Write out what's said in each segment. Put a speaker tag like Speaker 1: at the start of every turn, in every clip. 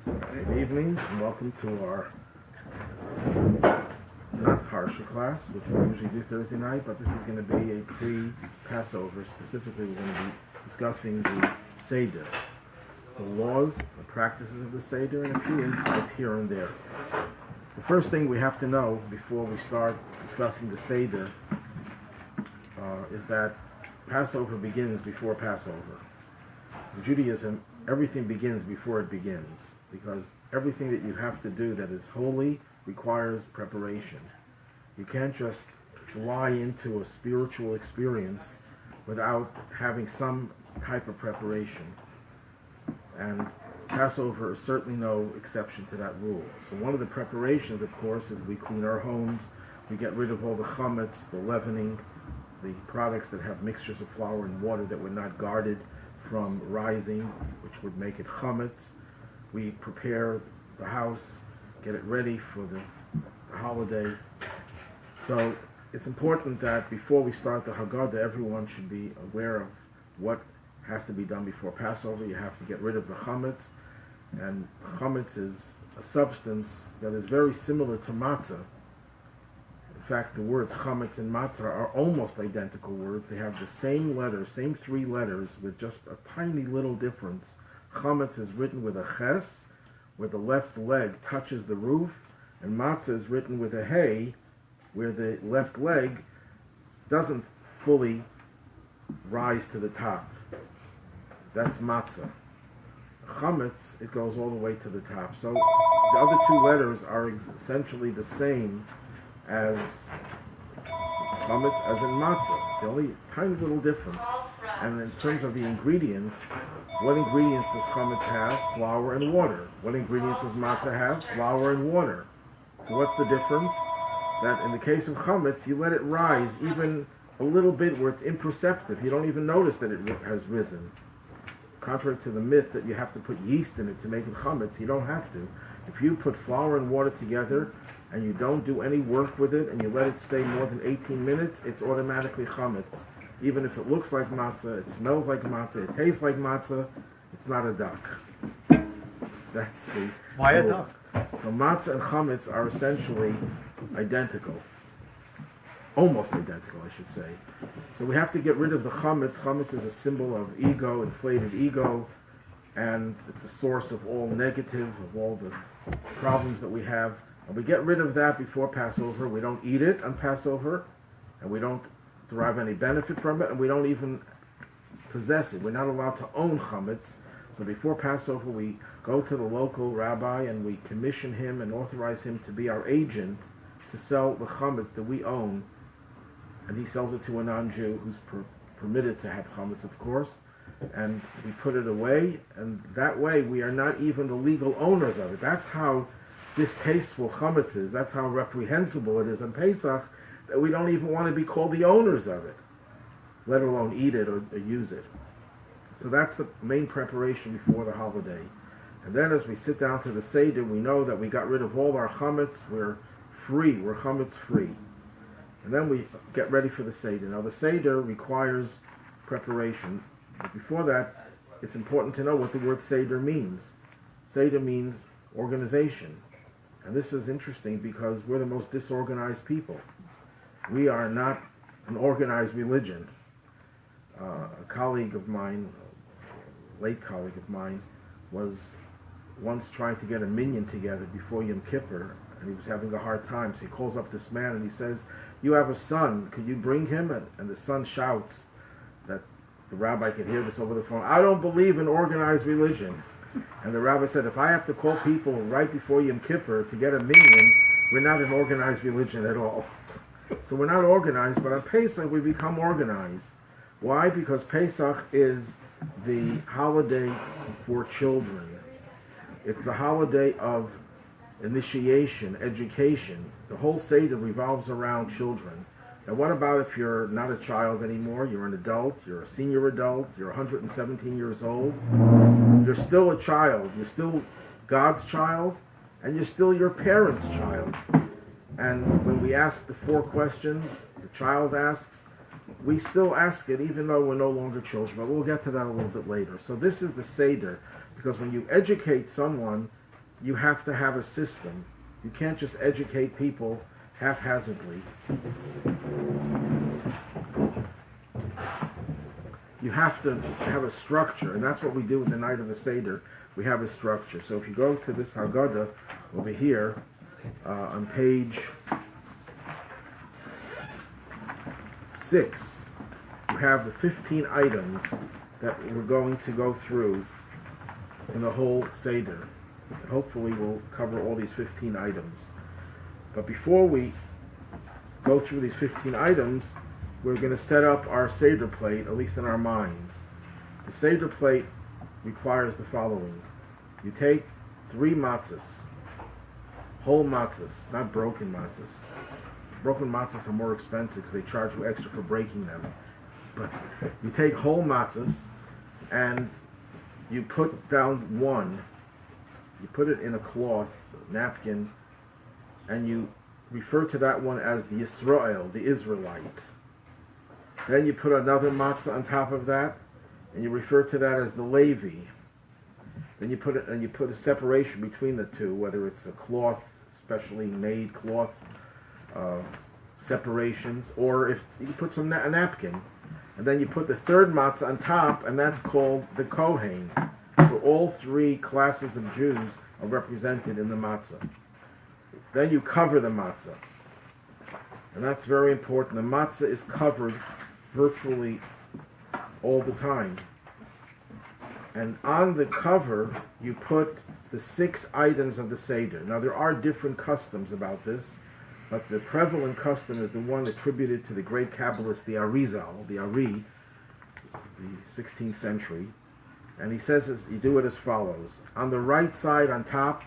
Speaker 1: Good evening and welcome to our not Parsha class, which we usually do Thursday night, but this is going to be a pre-Passover. Specifically, we're going to be discussing the Seder, the laws, the practices of the Seder, and a few insights here and there. The first thing we have to know before we start discussing the Seder is that Passover begins before Passover. In Judaism, everything begins before it begins, because everything that you have to do that is holy requires preparation. You can't just fly into a spiritual experience without having some type of preparation. And Passover is certainly no exception to that rule. So one of the preparations, of course, is we clean our homes, we get rid of all the chametz, the leavening, the products that have mixtures of flour and water that were not guarded from rising, which would make it chametz. We prepare the house, get it ready for the holiday. So it's important that before we start the Haggadah, everyone should be aware of what has to be done before Passover. You have to get rid of the chametz, and chametz is a substance that is very similar to matzah. In fact, the words chametz and matzah are almost identical words. They have the same letters, same three letters, with just a tiny little difference. Chametz is written with a ches, where the left leg touches the roof, and matzah is written with a hey, where the left leg doesn't fully rise to the top. That's matzah. Chametz, it goes all the way to the top. So the other two letters are essentially the same as chametz as in matzah. The only tiny little difference. And in terms of the ingredients, what ingredients does chametz have? Flour and water. What ingredients does matzah have? Flour and water. So what's the difference? That in the case of chametz, you let it rise even a little bit where it's imperceptible. You don't even notice that it has risen. Contrary to the myth that you have to put yeast in it to make it chametz, you don't have to. If you put flour and water together and you don't do any work with it and you let it stay more than 18 minutes, it's automatically chametz. Even if it looks like matzah, it smells like matzah, it tastes like matzah, it's not a duck. That's the
Speaker 2: Why a
Speaker 1: rule.
Speaker 2: duck?
Speaker 1: So matzah and chametz are essentially identical. Almost identical, I should say. So we have to get rid of the chametz. Chametz is a symbol of ego, inflated ego, and it's a source of all negative, of all the problems that we have. And we get rid of that before Passover. We don't eat it on Passover, and we don't derive any benefit from it, and we don't even possess it. We're not allowed to own chametz. So before Passover, we go to the local rabbi and we commission him and authorize him to be our agent to sell the chametz that we own. And he sells it to a non-Jew who's permitted to have chametz, of course. And we put it away, and that way we are not even the legal owners of it. That's how distasteful chametz is. That's how reprehensible it is on Pesach, that we don't even want to be called the owners of it, let alone eat it or use it. So that's the main preparation before the holiday. And then as we sit down to the Seder, we know that we got rid of all our chametz. We're free. We're chametz free. And then we get ready for the Seder. Now the Seder requires preparation. But before that, it's important to know what the word Seder means. Seder means organization. And this is interesting because we're the most disorganized people. We are not an organized religion. A colleague of mine, a late colleague of mine, was once trying to get a minyan together before Yom Kippur, and he was having a hard time. So he calls up this man and he says, "You have a son, could you bring him?" And the son shouts, that the rabbi could hear this over the phone, "I don't believe in organized religion." And the rabbi said, "If I have to call people right before Yom Kippur to get a minyan, we're not an organized religion at all." So we're not organized, but on Pesach we become organized. Why? Because Pesach is the holiday for children. It's the holiday of initiation, education. The whole Seder revolves around children. Now what about if you're not a child anymore, you're an adult, you're a senior adult, you're 117 years old, you're still a child, you're still God's child, and you're still your parents' child. And when we ask the 4 questions, the child asks, we still ask it even though we're no longer children, but we'll get to that a little bit later. So this is the Seder, because when you educate someone, you have to have a system. You can't just educate people haphazardly. You have to have a structure, and that's what we do with the night of the Seder. We have a structure. So if you go to this Haggadah over here, on page 6, you have the 15 items that we're going to go through in the whole Seder. And hopefully we'll cover all these 15 items. But before we go through these 15 items, we're going to set up our Seder plate, at least in our minds. The Seder plate requires the following. You take 3 matzahs, whole matzahs, not broken matzahs. Broken matzahs are more expensive because they charge you extra for breaking them. But you take whole matzahs and you put down one. You put it in a cloth, napkin, and you refer to that one as the Yisrael, the Israelite. Then you put another matzah on top of that, and you refer to that as the Levi. Then you put a separation between the two, whether it's a cloth, specially made cloth separations, or if you put a napkin. And then you put the third matzah on top, and that's called the Kohen. So all 3 classes of Jews are represented in the matzah. Then you cover the matzah. And that's very important. The matzah is covered virtually all the time. And on the cover, you put the 6 items of the Seder. Now, there are different customs about this, but the prevalent custom is the one attributed to the great Kabbalist, the Arizal, the Ari, the 16th century. And he says you do it as follows. On the right side, on top,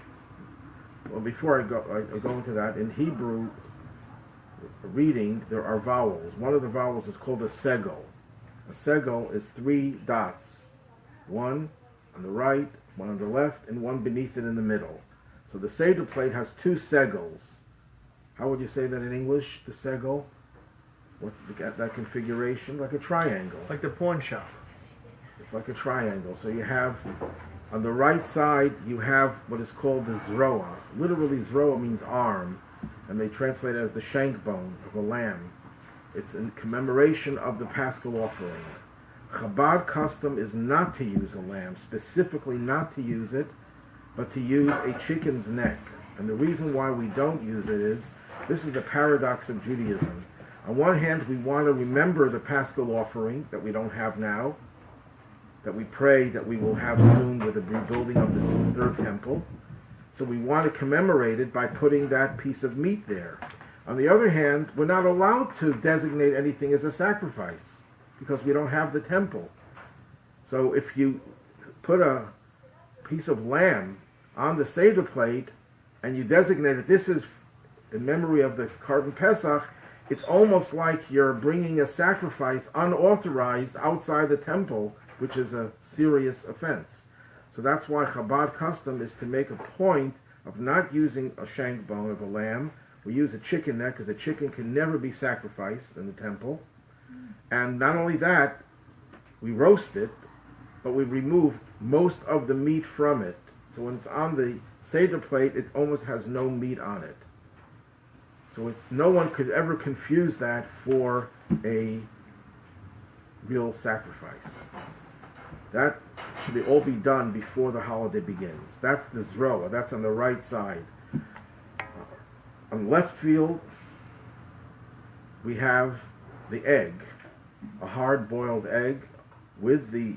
Speaker 1: well, before I go into that, in Hebrew reading, there are vowels. One of the vowels is called a segel. A segel is 3 dots. One on the right, one on the left, and one beneath it in the middle. So the Seder plate has 2 segels. How would you say that in English, the segel? What, that configuration? Like a triangle.
Speaker 2: Like the pawn shop.
Speaker 1: It's like a triangle. So you have, on the right side, you have what is called the zroa. Literally, zroa means arm, and they translate it as the shank bone of a lamb. It's in commemoration of the Paschal offering. Chabad custom is not to use a lamb, specifically not to use it, but to use a chicken's neck. And the reason why we don't use it is, this is the paradox of Judaism. On one hand, we want to remember the Paschal offering that we don't have now, that we pray that we will have soon with the rebuilding of the 3rd temple. So we want to commemorate it by putting that piece of meat there. On the other hand, we're not allowed to designate anything as a sacrifice because we don't have the temple. So if you put a piece of lamb on the Seder plate and you designate it, this is in memory of the Karban Pesach, it's almost like you're bringing a sacrifice unauthorized outside the temple, which is a serious offense. So that's why Chabad custom is to make a point of not using a shank bone of a lamb. We use a chicken neck because a chicken can never be sacrificed in the temple. And not only that, we roast it, but we remove most of the meat from it. So when it's on the Seder plate, it almost has no meat on it. So no one could ever confuse that for a real sacrifice. That should all be done before the holiday begins. That's the zroa. That's on the right side. On the left field, we have the egg, a hard-boiled egg with the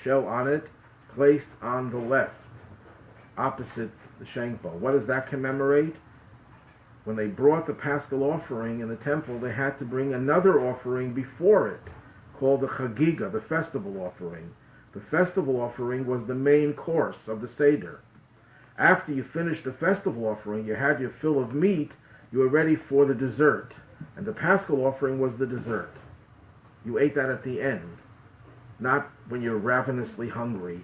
Speaker 1: shell on it, placed on the left, opposite the shank bone. What does that commemorate? When they brought the Paschal offering in the temple, they had to bring another offering before it, called the Chagiga, the festival offering. The festival offering was the main course of the Seder. After you finished the festival offering, you had your fill of meat, you were ready for the dessert. And the Paschal offering was the dessert. You ate that at the end, not when you're ravenously hungry.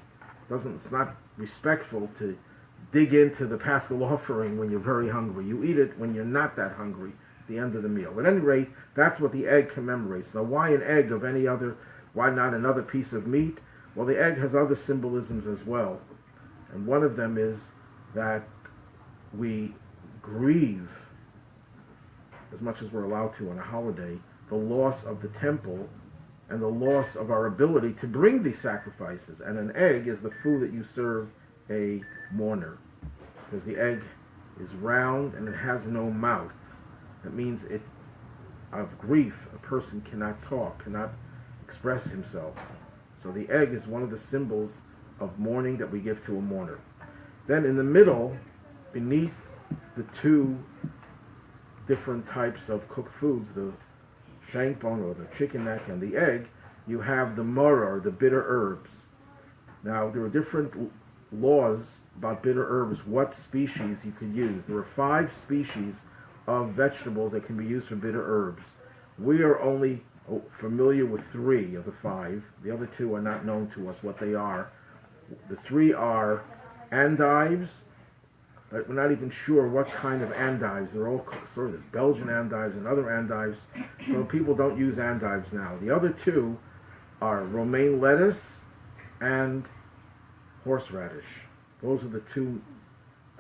Speaker 1: It's not respectful to dig into the Paschal offering when you're very hungry. You eat it when you're not that hungry, at the end of the meal. At any rate, that's what the egg commemorates. Now, why an egg of any other, why not another piece of meat? Well, the egg has other symbolisms as well. And one of them is that we grieve, as much as we're allowed to on a holiday, the loss of the temple and the loss of our ability to bring these sacrifices. And an egg is the food that you serve a mourner, because the egg is round and it has no mouth. That means of grief, a person cannot talk, cannot express himself. So the egg is one of the symbols of mourning that we give to a mourner. Then in the middle, beneath the two different types of cooked foods, the shank bone or the chicken neck and the egg, you have the maror, the bitter herbs. Now there are different laws about bitter herbs, what species you could use. There are 5 species of vegetables that can be used for bitter herbs. We are only familiar with 3 of the 5. The other 2 are not known to us what they are. The 3 are endives, but we're not even sure what kind of endives. They're all sort of this Belgian endives and other endives, so people don't use endives now. The other 2 are romaine lettuce and horseradish. Those are the 2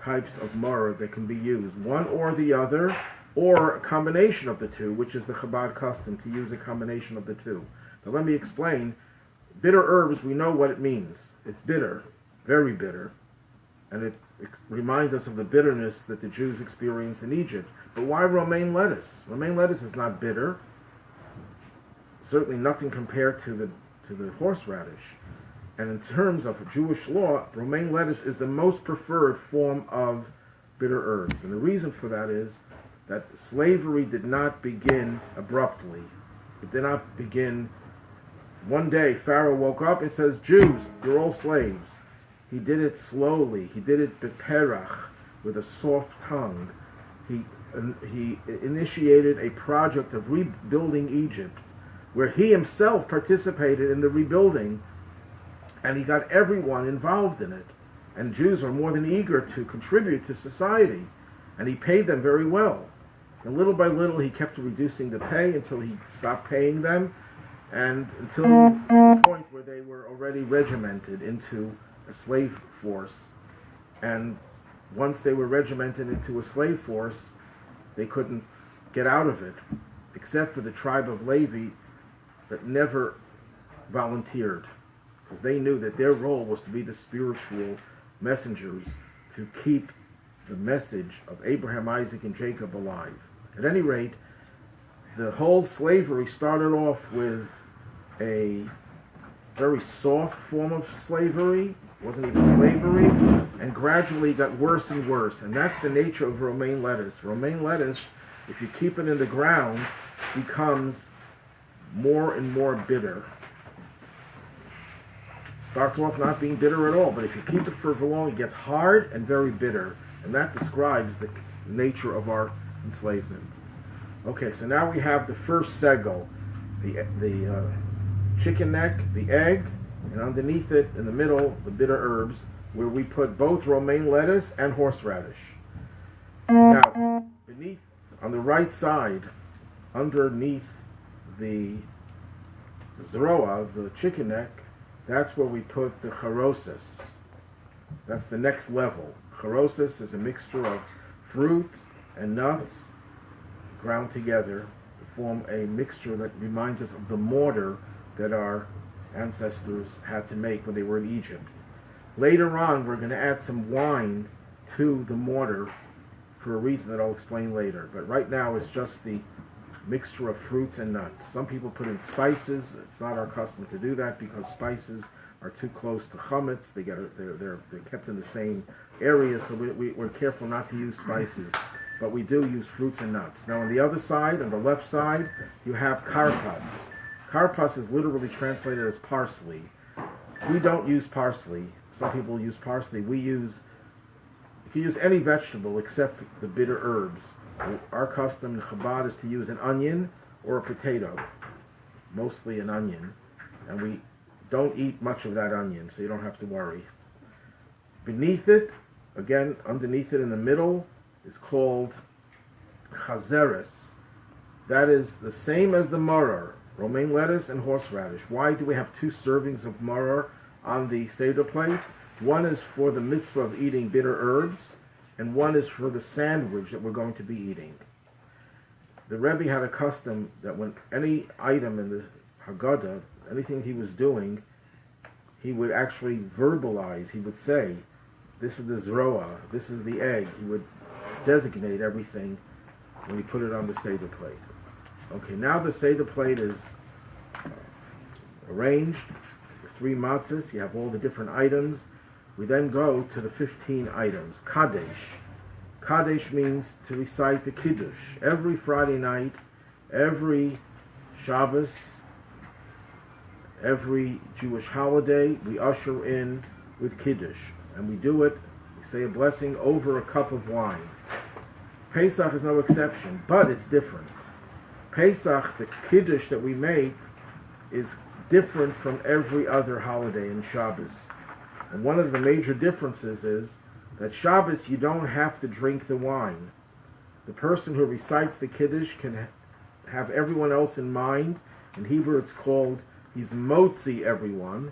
Speaker 1: types of maror that can be used, one or the other, or a combination of the 2, which is the Chabad custom, to use a combination of the 2. So let me explain. Bitter herbs, we know what it means. It's bitter, very bitter, and it reminds us of the bitterness that the Jews experienced in Egypt. But why romaine lettuce? Romaine lettuce is not bitter. Certainly nothing compared to the horseradish. And in terms of Jewish law, romaine lettuce is the most preferred form of bitter herbs. And the reason for that is that slavery did not begin abruptly. It did not begin one day. Pharaoh woke up and says, Jews, you're all slaves. He did it slowly. He did it beperach, with a soft tongue. He initiated a project of rebuilding Egypt, where he himself participated in the rebuilding, and he got everyone involved in it. And Jews are more than eager to contribute to society, and he paid them very well. And little by little, he kept reducing the pay until he stopped paying them, and until the point where they were already regimented into a slave force. And once they were regimented into a slave force, they couldn't get out of it, except for the tribe of Levi that never volunteered, because they knew that their role was to be the spiritual messengers to keep the message of Abraham, Isaac, and Jacob alive. At any rate, the whole slavery started off with a very soft form of slavery. It wasn't even slavery, and gradually got worse and worse. And that's the nature of romaine lettuce. Romaine lettuce, if you keep it in the ground, becomes more and more bitter. Starts off not being bitter at all, but if you keep it for long, it gets hard and very bitter. And that describes the nature of our enslavement. Okay, so now we have the first segel, the chicken neck, the egg, and underneath it, in the middle, the bitter herbs, where we put both romaine lettuce and horseradish. Now, beneath, on the right side, underneath the zroa, the chicken neck, that's where we put the charosis. That's the next level. Charosis is a mixture of fruit and nuts ground together to form a mixture that reminds us of the mortar that our ancestors had to make when they were in Egypt. Later on, we're going to add some wine to the mortar for a reason that I'll explain later. But right now, it's just the mixture of fruits and nuts. Some people put in spices. It's not our custom to do that because spices are too close to chametz. They're kept in the same area, so we're careful not to use spices. But we do use fruits and nuts. Now on the other side, on the left side, you have karpas. Karpas is literally translated as parsley. We don't use parsley. Some people use parsley. You can use any vegetable except the bitter herbs. Our custom in Chabad is to use an onion or a potato, mostly an onion, and we don't eat much of that onion, so you don't have to worry. Beneath it, again, underneath it in the middle, is called chazeres. That is the same as the maror, romaine lettuce and horseradish. Why do we have 2 servings of maror on the Seder plate? One is for the mitzvah of eating bitter herbs, and one is for the sandwich that we're going to be eating. The Rebbe had a custom that when any item in the Haggadah, anything he was doing, he would actually verbalize, he would say, this is the zroa, this is the egg. He would designate everything when he put it on the Seder plate. Okay, now the Seder plate is arranged, the 3 matzahs, you have all the different items. We then go to the 15 items. Kadesh. Kadesh means to recite the Kiddush. Every Friday night, every Shabbos, every Jewish holiday, we usher in with Kiddush. And we do it, we say a blessing over a cup of wine. Pesach is no exception, but it's different. Pesach, the Kiddush that we make, is different from every other holiday in Shabbos. And one of the major differences is that Shabbos you don't have to drink the wine. The person who recites the Kiddush can have everyone else in mind. In Hebrew it's called, he's motzi everyone,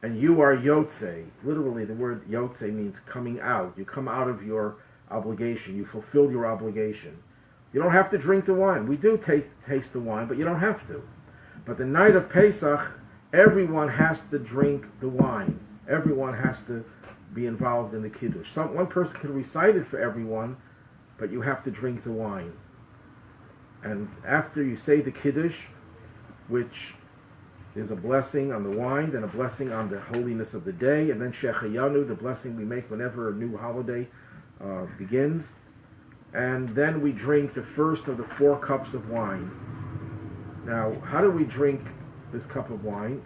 Speaker 1: and you are yotze. Literally the word yotze means coming out. You come out of your obligation. You fulfill your obligation. You don't have to drink the wine. We do taste the wine, but you don't have to. But the night of Pesach, everyone has to drink the wine. Everyone has to be involved in the Kiddush. One person can recite it for everyone, but you have to drink the wine. And after you say the Kiddush, which is a blessing on the wine, then a blessing on the holiness of the day, and then Shechayanu, the blessing we make whenever a new holiday begins. And then we drink the first of the 4 cups of wine. Now, how do we drink this cup of wine?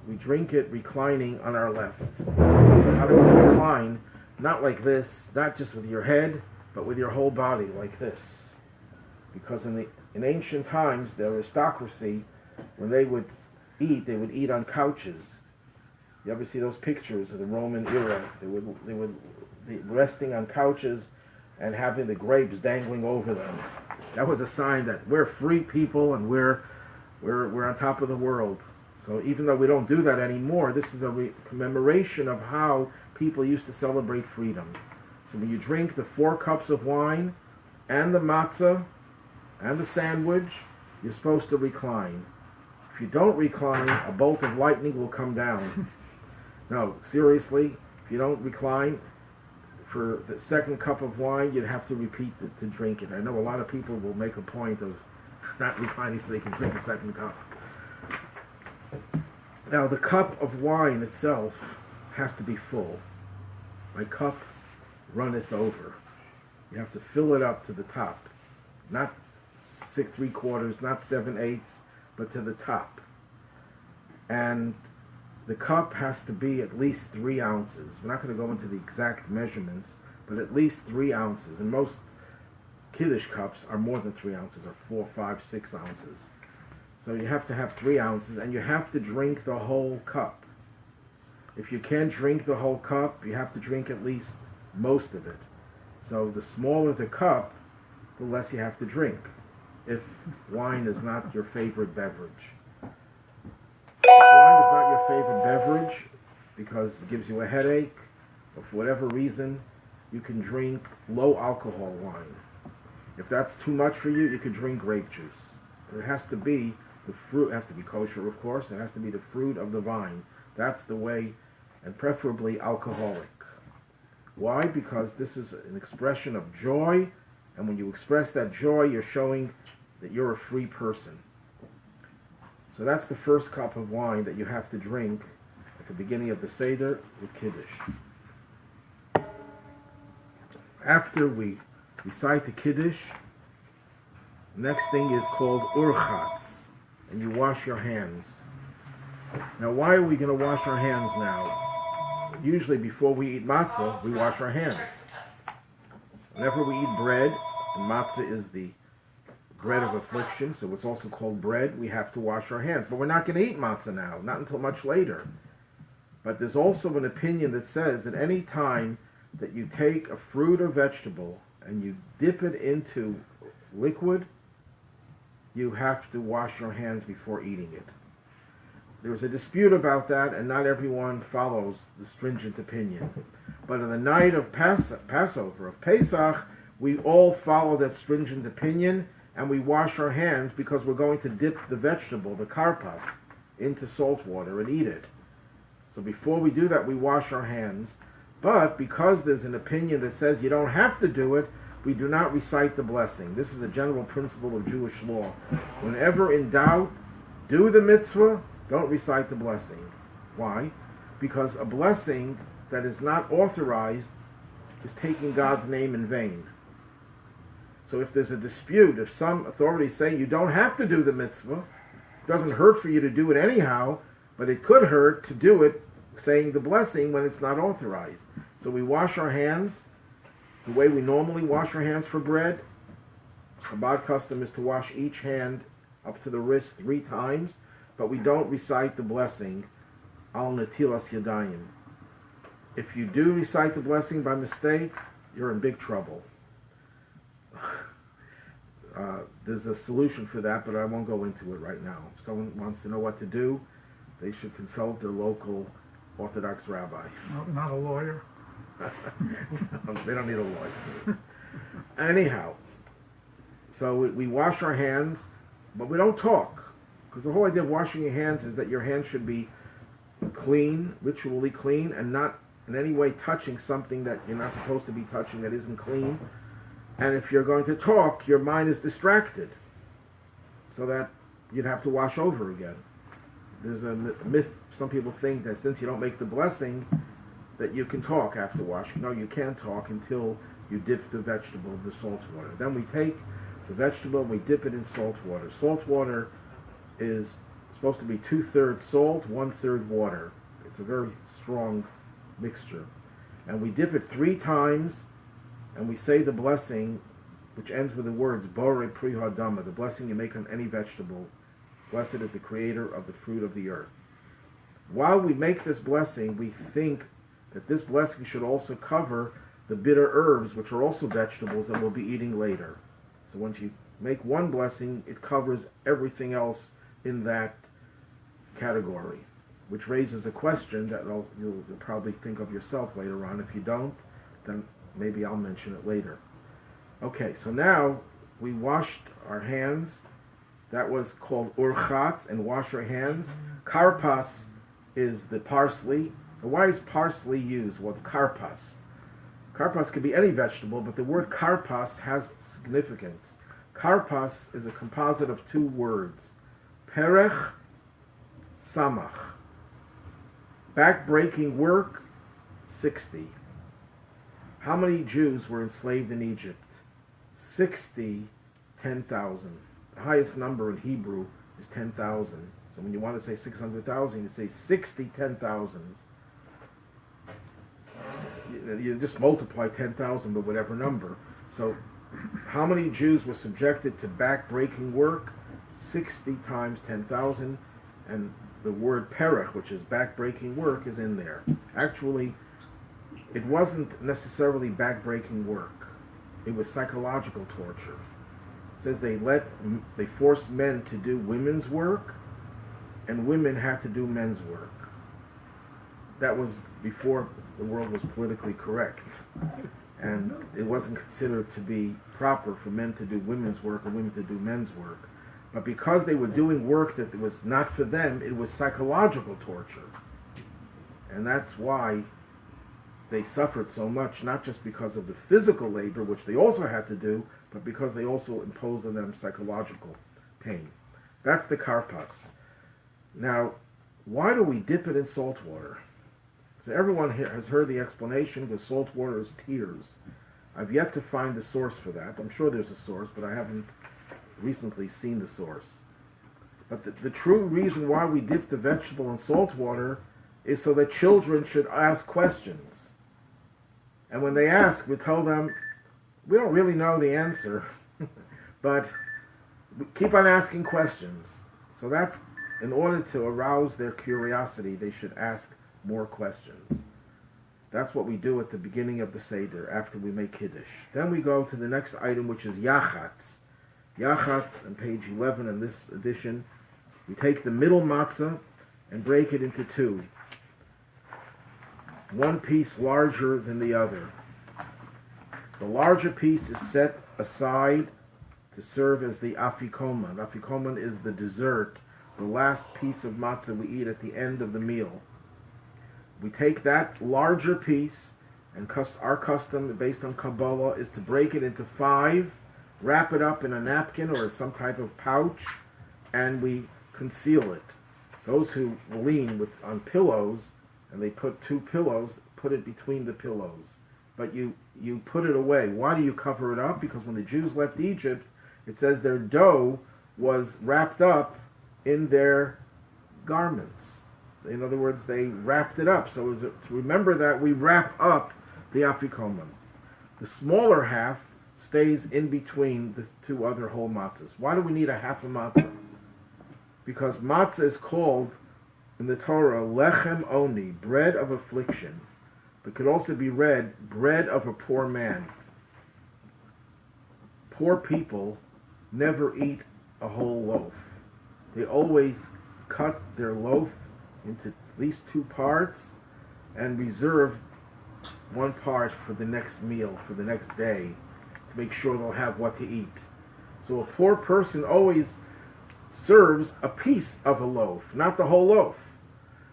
Speaker 1: We drink it reclining on our left. So how do we recline? Not like this, not just with your head, but with your whole body, like this. Because in ancient times, the aristocracy, when they would eat on couches. You ever see those pictures of the Roman era? They would be resting on couches and having the grapes dangling over them. That was a sign that we're free people and we're on top of the world. So even though we don't do that anymore, this is a commemoration of how people used to celebrate freedom. So when you drink the 4 cups of wine and the matzah and the sandwich, you're supposed to recline. If you don't recline, a bolt of lightning will come down. No, seriously, if you don't recline, for the 2nd cup of wine, you'd have to repeat to drink it. I know a lot of people will make a point of not reclining so they can drink a 2nd cup. Now, the cup of wine itself has to be full. My cup runneth over. You have to fill it up to the top. Not 6 3/4, not 7/8, but to the top. And the cup has to be at least 3 ounces. We're not going to go into the exact measurements, but at least 3 ounces. And most Kiddush cups are more than 3 ounces, or 4, 5, 6 ounces. So you have to have 3 ounces, and you have to drink the whole cup. If you can't drink the whole cup, you have to drink at least most of it. So the smaller the cup, the less you have to drink, if wine is not your favorite beverage. If wine is not your favorite beverage, because it gives you a headache, or for whatever reason, you can drink low alcohol wine. If that's too much for you, you can drink grape juice. But it has to be, the fruit has to be kosher, of course. It has to be the fruit of the vine. That's the way, and preferably alcoholic. Why? Because this is an expression of joy, and when you express that joy, you're showing that you're a free person. So that's the 1st cup of wine that you have to drink at the beginning of the Seder with Kiddush. After we recite the Kiddush, the next thing is called Urchatz, and you wash your hands. Now, why are we going to wash our hands now? Usually before we eat matzah, we wash our hands. Whenever we eat bread, and matzah is the bread of affliction, so it's also called bread, we have to wash our hands. But we're not going to eat matzah now, not until much later. But there's also an opinion that says that any time that you take a fruit or vegetable and you dip it into liquid, you have to wash your hands before eating it. There's a dispute about that, and not everyone follows the stringent opinion. But on the night of Passover, of Pesach, we all follow that stringent opinion, and we wash our hands because we're going to dip the vegetable, the karpas, into salt water and eat it. So before we do that, we wash our hands. But because there's an opinion that says you don't have to do it, we do not recite the blessing. This is a general principle of Jewish law. Whenever in doubt, do the mitzvah, don't recite the blessing. Why? Because a blessing that is not authorized is taking God's name in vain. So if there's a dispute, if some authorities say you don't have to do the mitzvah, it doesn't hurt for you to do it anyhow, but it could hurt to do it saying the blessing when it's not authorized. So we wash our hands the way we normally wash our hands for bread. Chabad custom is to wash each hand up to the wrist 3 times, but we don't recite the blessing, al netilas yadayim. If you do recite the blessing by mistake, you're in big trouble. There's a solution for that, but I won't go into it right now. If someone wants to know what to do, they should consult their local Orthodox rabbi.
Speaker 2: Not a lawyer.
Speaker 1: They don't need a lawyer for this. Anyhow, so we wash our hands, but we don't talk. Because the whole idea of washing your hands is that your hands should be clean, ritually clean, and not in any way touching something that you're not supposed to be touching that isn't clean. And if you're going to talk, your mind is distracted, so that you'd have to wash over again. There's a myth, some people think that since you don't make the blessing, that you can talk after washing. No, you can't talk until you dip the vegetable in the salt water. Then we take the vegetable and we dip it in salt water. Salt water is supposed to be 2/3 salt, 1/3 water. It's a very strong mixture. And we dip it 3 times, and we say the blessing, which ends with the words, Borei Pri Hadama, the blessing you make on any vegetable. Blessed is the creator of the fruit of the earth. While we make this blessing, we think that this blessing should also cover the bitter herbs, which are also vegetables that we'll be eating later. So once you make one blessing, it covers everything else in that category, which raises a question that you'll probably think of yourself later on. If you don't, then maybe I'll mention it later. Okay, so now we washed our hands. That was called urchatz, and wash our hands. Karpas is the parsley. Why is parsley used? Well, karpas. Karpas could be any vegetable, but the word karpas has significance. Karpas is a composite of 2 words. Perech, samach. Back-breaking work, 60. How many Jews were enslaved in Egypt? 60, 10,000. The highest number in Hebrew is 10,000. So when you want to say 600,000, you say 60 10,000s. You just multiply 10,000 by whatever number. So how many Jews were subjected to back-breaking work? 60 times 10,000. And the word perech, which is back-breaking work, is in there. Actually, it wasn't necessarily back-breaking work. It was psychological torture. It says they forced men to do women's work, and women had to do men's work. That was before the world was politically correct. And it wasn't considered to be proper for men to do women's work or women to do men's work. But because they were doing work that was not for them, it was psychological torture. And that's why they suffered so much, not just because of the physical labor, which they also had to do, but because they also imposed on them psychological pain. That's the karpas. Now, why do we dip it in salt water? So everyone here has heard the explanation, because salt water is tears. I've yet to find the source for that. I'm sure there's a source, but I haven't recently seen the source. But the true reason why we dip the vegetable in salt water is so that children should ask questions. And when they ask, we tell them, we don't really know the answer, but keep on asking questions. So that's, in order to arouse their curiosity, they should ask more questions. That's what we do at the beginning of the Seder, after we make Kiddush. Then we go to the next item, which is Yachatz. Yachatz, on page 11 in this edition, we take the middle matzah and break it into two. One piece larger than the other. The larger piece is set aside to serve as the afikoman. Afikoman is the dessert, the last piece of matzah we eat at the end of the meal. We take that larger piece, and our custom, based on Kabbalah, is to break it into 5, wrap it up in a napkin or some type of pouch, and we conceal it. Those who lean on pillows, and they put 2 pillows, put it between the pillows. But you put it away. Why do you cover it up? Because when the Jews left Egypt, it says their dough was wrapped up in their garments. In other words, they wrapped it up. So to remember that, we wrap up the afikoman. The smaller half stays in between the 2 other whole matzahs. Why do we need a half a matzah? Because matzah is called in the Torah lechem oni, bread of affliction. But could also be read bread of a poor man. Poor people never eat a whole loaf. They always cut their loaf into at least 2 parts and reserve 1 part for the next meal, for the next day, to make sure they'll have what to eat. So a poor person always serves a piece of a loaf, not the whole loaf.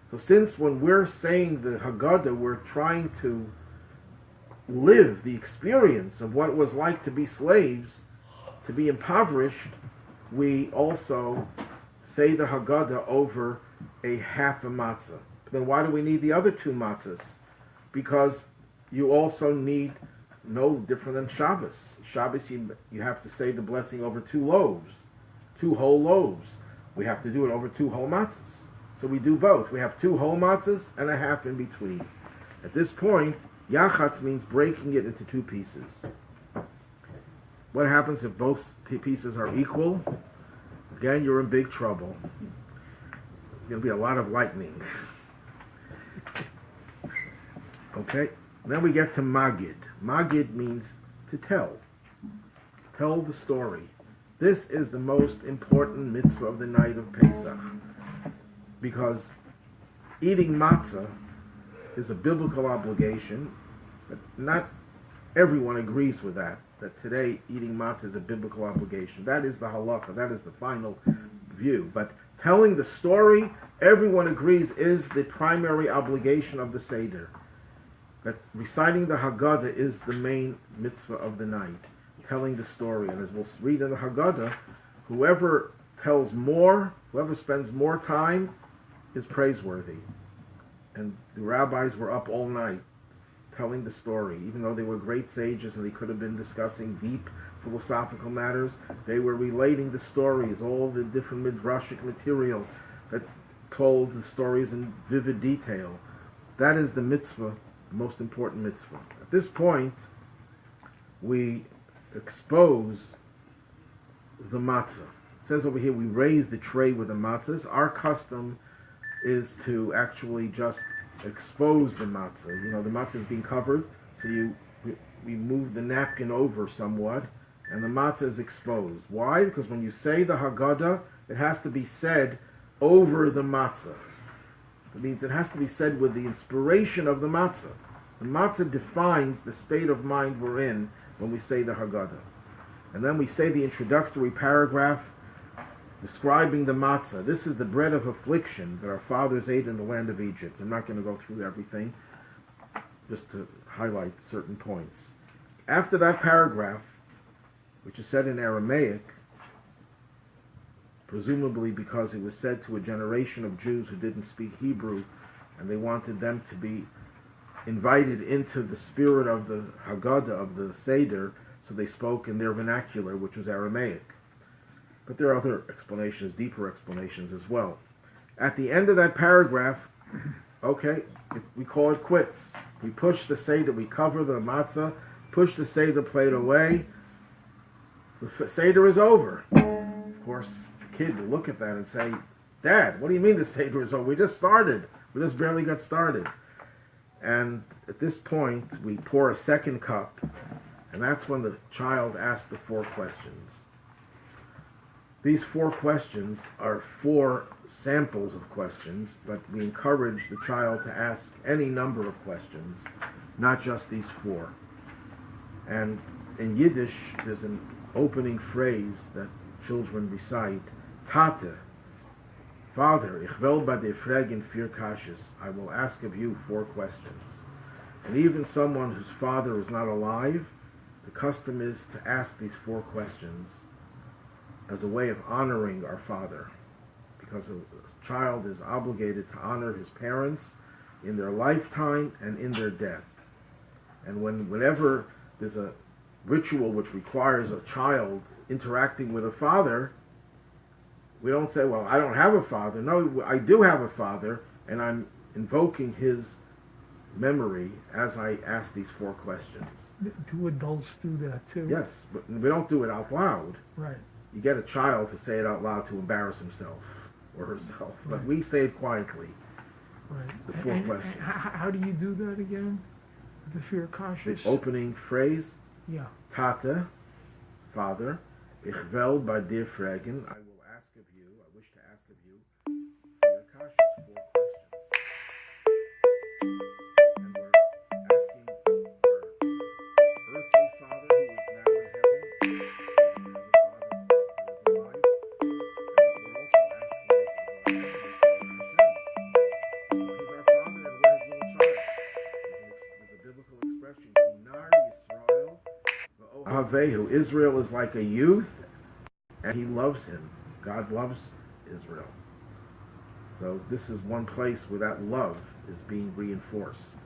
Speaker 1: So since when we're saying the Haggadah, we're trying to live the experience of what it was like to be slaves, to be impoverished, we also say the Haggadah over a half a matzah. But then why do we need the other 2 matzahs? Because you also need, no different than Shabbos. Shabbos, you have to say the blessing over 2 loaves, 2 whole loaves. We have to do it over 2 whole matzahs. So we do both. We have 2 whole matzahs and a half in between. At this point, yachatz means breaking it into 2 pieces. What happens if both pieces are equal? Again, you're in big trouble. There's going to be a lot of lightning. Okay? Then we get to magid. Magid means to tell. Tell the story. This is the most important mitzvah of the night of Pesach. Because eating matzah is a biblical obligation, but not everyone agrees with that today eating matzah is a biblical obligation. That is the halacha, that is the final view. But telling the story, everyone agrees, is the primary obligation of the Seder. That reciting the Haggadah is the main mitzvah of the night, telling the story. And as we'll read in the Haggadah, whoever tells more, whoever spends more time, is praiseworthy. And the rabbis were up all night telling the story. Even though they were great sages and they could have been discussing deep philosophical matters, they were relating the stories, all the different midrashic material that told the stories in vivid detail. That is the mitzvah, the most important mitzvah. At this point, we expose the matzah. It says over here, we raise the tray with the matzahs. Our custom is to actually just expose the matzah. You know, the matzah is being covered, so we move the napkin over somewhat, and the matzah is exposed. Why? Because when you say the Haggadah, it has to be said over the matzah. It means it has to be said with the inspiration of the matzah. The matzah defines the state of mind we're in when we say the Haggadah. And then we say the introductory paragraph describing the matzah. This is the bread of affliction that our fathers ate in the land of Egypt. I'm not going to go through everything, just to highlight certain points. After that paragraph, which is said in Aramaic, presumably because it was said to a generation of Jews who didn't speak Hebrew, and they wanted them to be invited into the spirit of the Haggadah, of the Seder, so they spoke in their vernacular, which was Aramaic. But there are other explanations, deeper explanations as well. At the end of that paragraph, okay, we call it quits. We push the Seder, we cover the matzah, push the Seder plate away. The Seder is over. Of course, the kid will look at that and say, Dad, what do you mean the Seder is over? We just started. We just barely got started. And at this point, we pour a second cup, and that's when the child asks the 4 questions. These 4 questions are 4 samples of questions, but we encourage the child to ask any number of questions, not just these 4. And in Yiddish, there's an opening phrase that children recite, Tate, Father, ich will bei dir fragen 4 Kashas. I will ask of you 4 questions. And even someone whose father is not alive, the custom is to ask these 4 questions as a way of honoring our father, because a child is obligated to honor his parents in their lifetime and in their death. And whenever there's a ritual which requires a child interacting with a father, we don't say, well, I don't have a father. No, I do have a father, and I'm invoking his memory as I ask these 4 questions.
Speaker 2: Do adults do that too?
Speaker 1: Yes, but we don't do it out loud.
Speaker 2: Right.
Speaker 1: You get a child to say it out loud to embarrass himself or herself, but
Speaker 2: Right.
Speaker 1: we say it quietly.
Speaker 2: Right.
Speaker 1: The 4 questions.
Speaker 2: How do you do that again? The 4 Kashas?
Speaker 1: The opening phrase,
Speaker 2: Yeah.
Speaker 1: Tate, Father, ich will bei dir fragen, I will ask of you, I wish to ask of you, 4 Kashas, 4 questions. And we're asking our earthly Father who is now in heaven, and our Father who is alive, but we're also asking this of our heavenly Father, Hashem. So he's our Father and we're his little child. There's a biblical expression, Kinar Yisrael v'ohavehu. Israel is like a youth, and he loves him. God loves Israel. So this is one place where that love is being reinforced,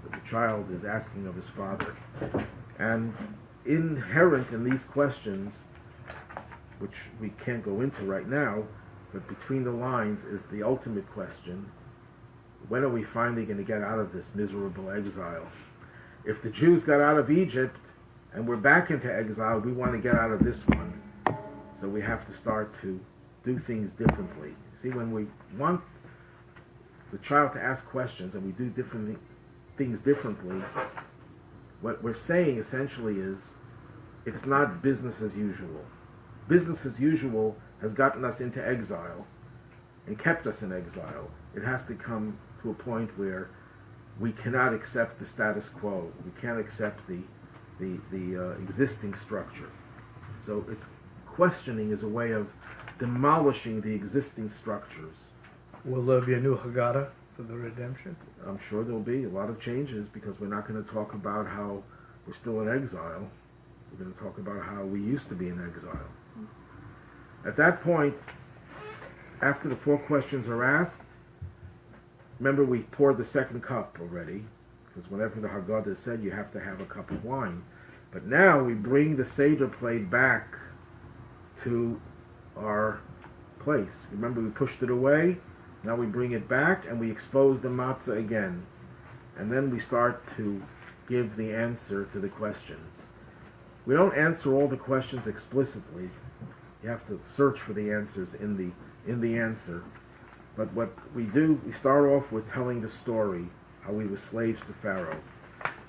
Speaker 1: that the child is asking of his father. And inherent in these questions, which we can't go into right now, but between the lines is the ultimate question: when are we finally going to get out of this miserable exile? If the Jews got out of Egypt and we're back into exile, we want to get out of this one. So we have to start to do things differently. See, when we want the child to ask questions and we do different things differently, what we're saying essentially is it's not business as usual. Business as usual has gotten us into exile and kept us in exile. It has to come to a point where we cannot accept the status quo. We can't accept the existing structure. So it's questioning is a way of demolishing the existing structures.
Speaker 3: Will there be a new Haggadah for the redemption?
Speaker 1: I'm sure there'll be a lot of changes because we're not going to talk about how we're still in exile. We're going to talk about how we used to be in exile. At that point, after the 4 questions are asked, remember we poured the 2nd cup already, because whenever the Haggadah is said, you have to have a cup of wine. But now we bring the Seder plate back to our place. Remember we pushed it away, now we bring it back and we expose the matzah again. And then we start to give the answer to the questions. We don't answer all the questions explicitly. You have to search for the answers in the answer. But what we do, we start off with telling the story, how we were slaves to Pharaoh.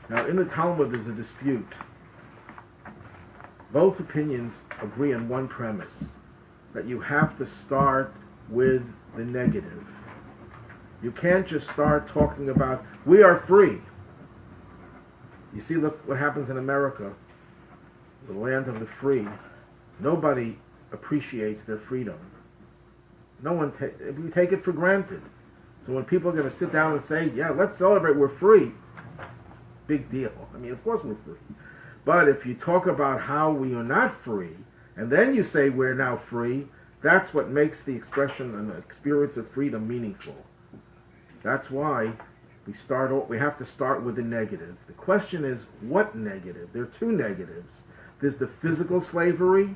Speaker 1: Now in the Talmud there's a dispute. Both opinions agree on one premise, that you have to start with the negative. You can't just start talking about, we are free. You see, look what happens in America, the land of the free. Nobody appreciates their freedom. No one, we take it for granted. So when people are going to sit down and say, yeah, let's celebrate, we're free, big deal. I mean, of course we're free. But if you talk about how we are not free, and then you say we're now free, that's what makes the expression and the experience of freedom meaningful. That's why we have to start with the negative. The question is, what negative? There are 2 negatives. There's the physical slavery,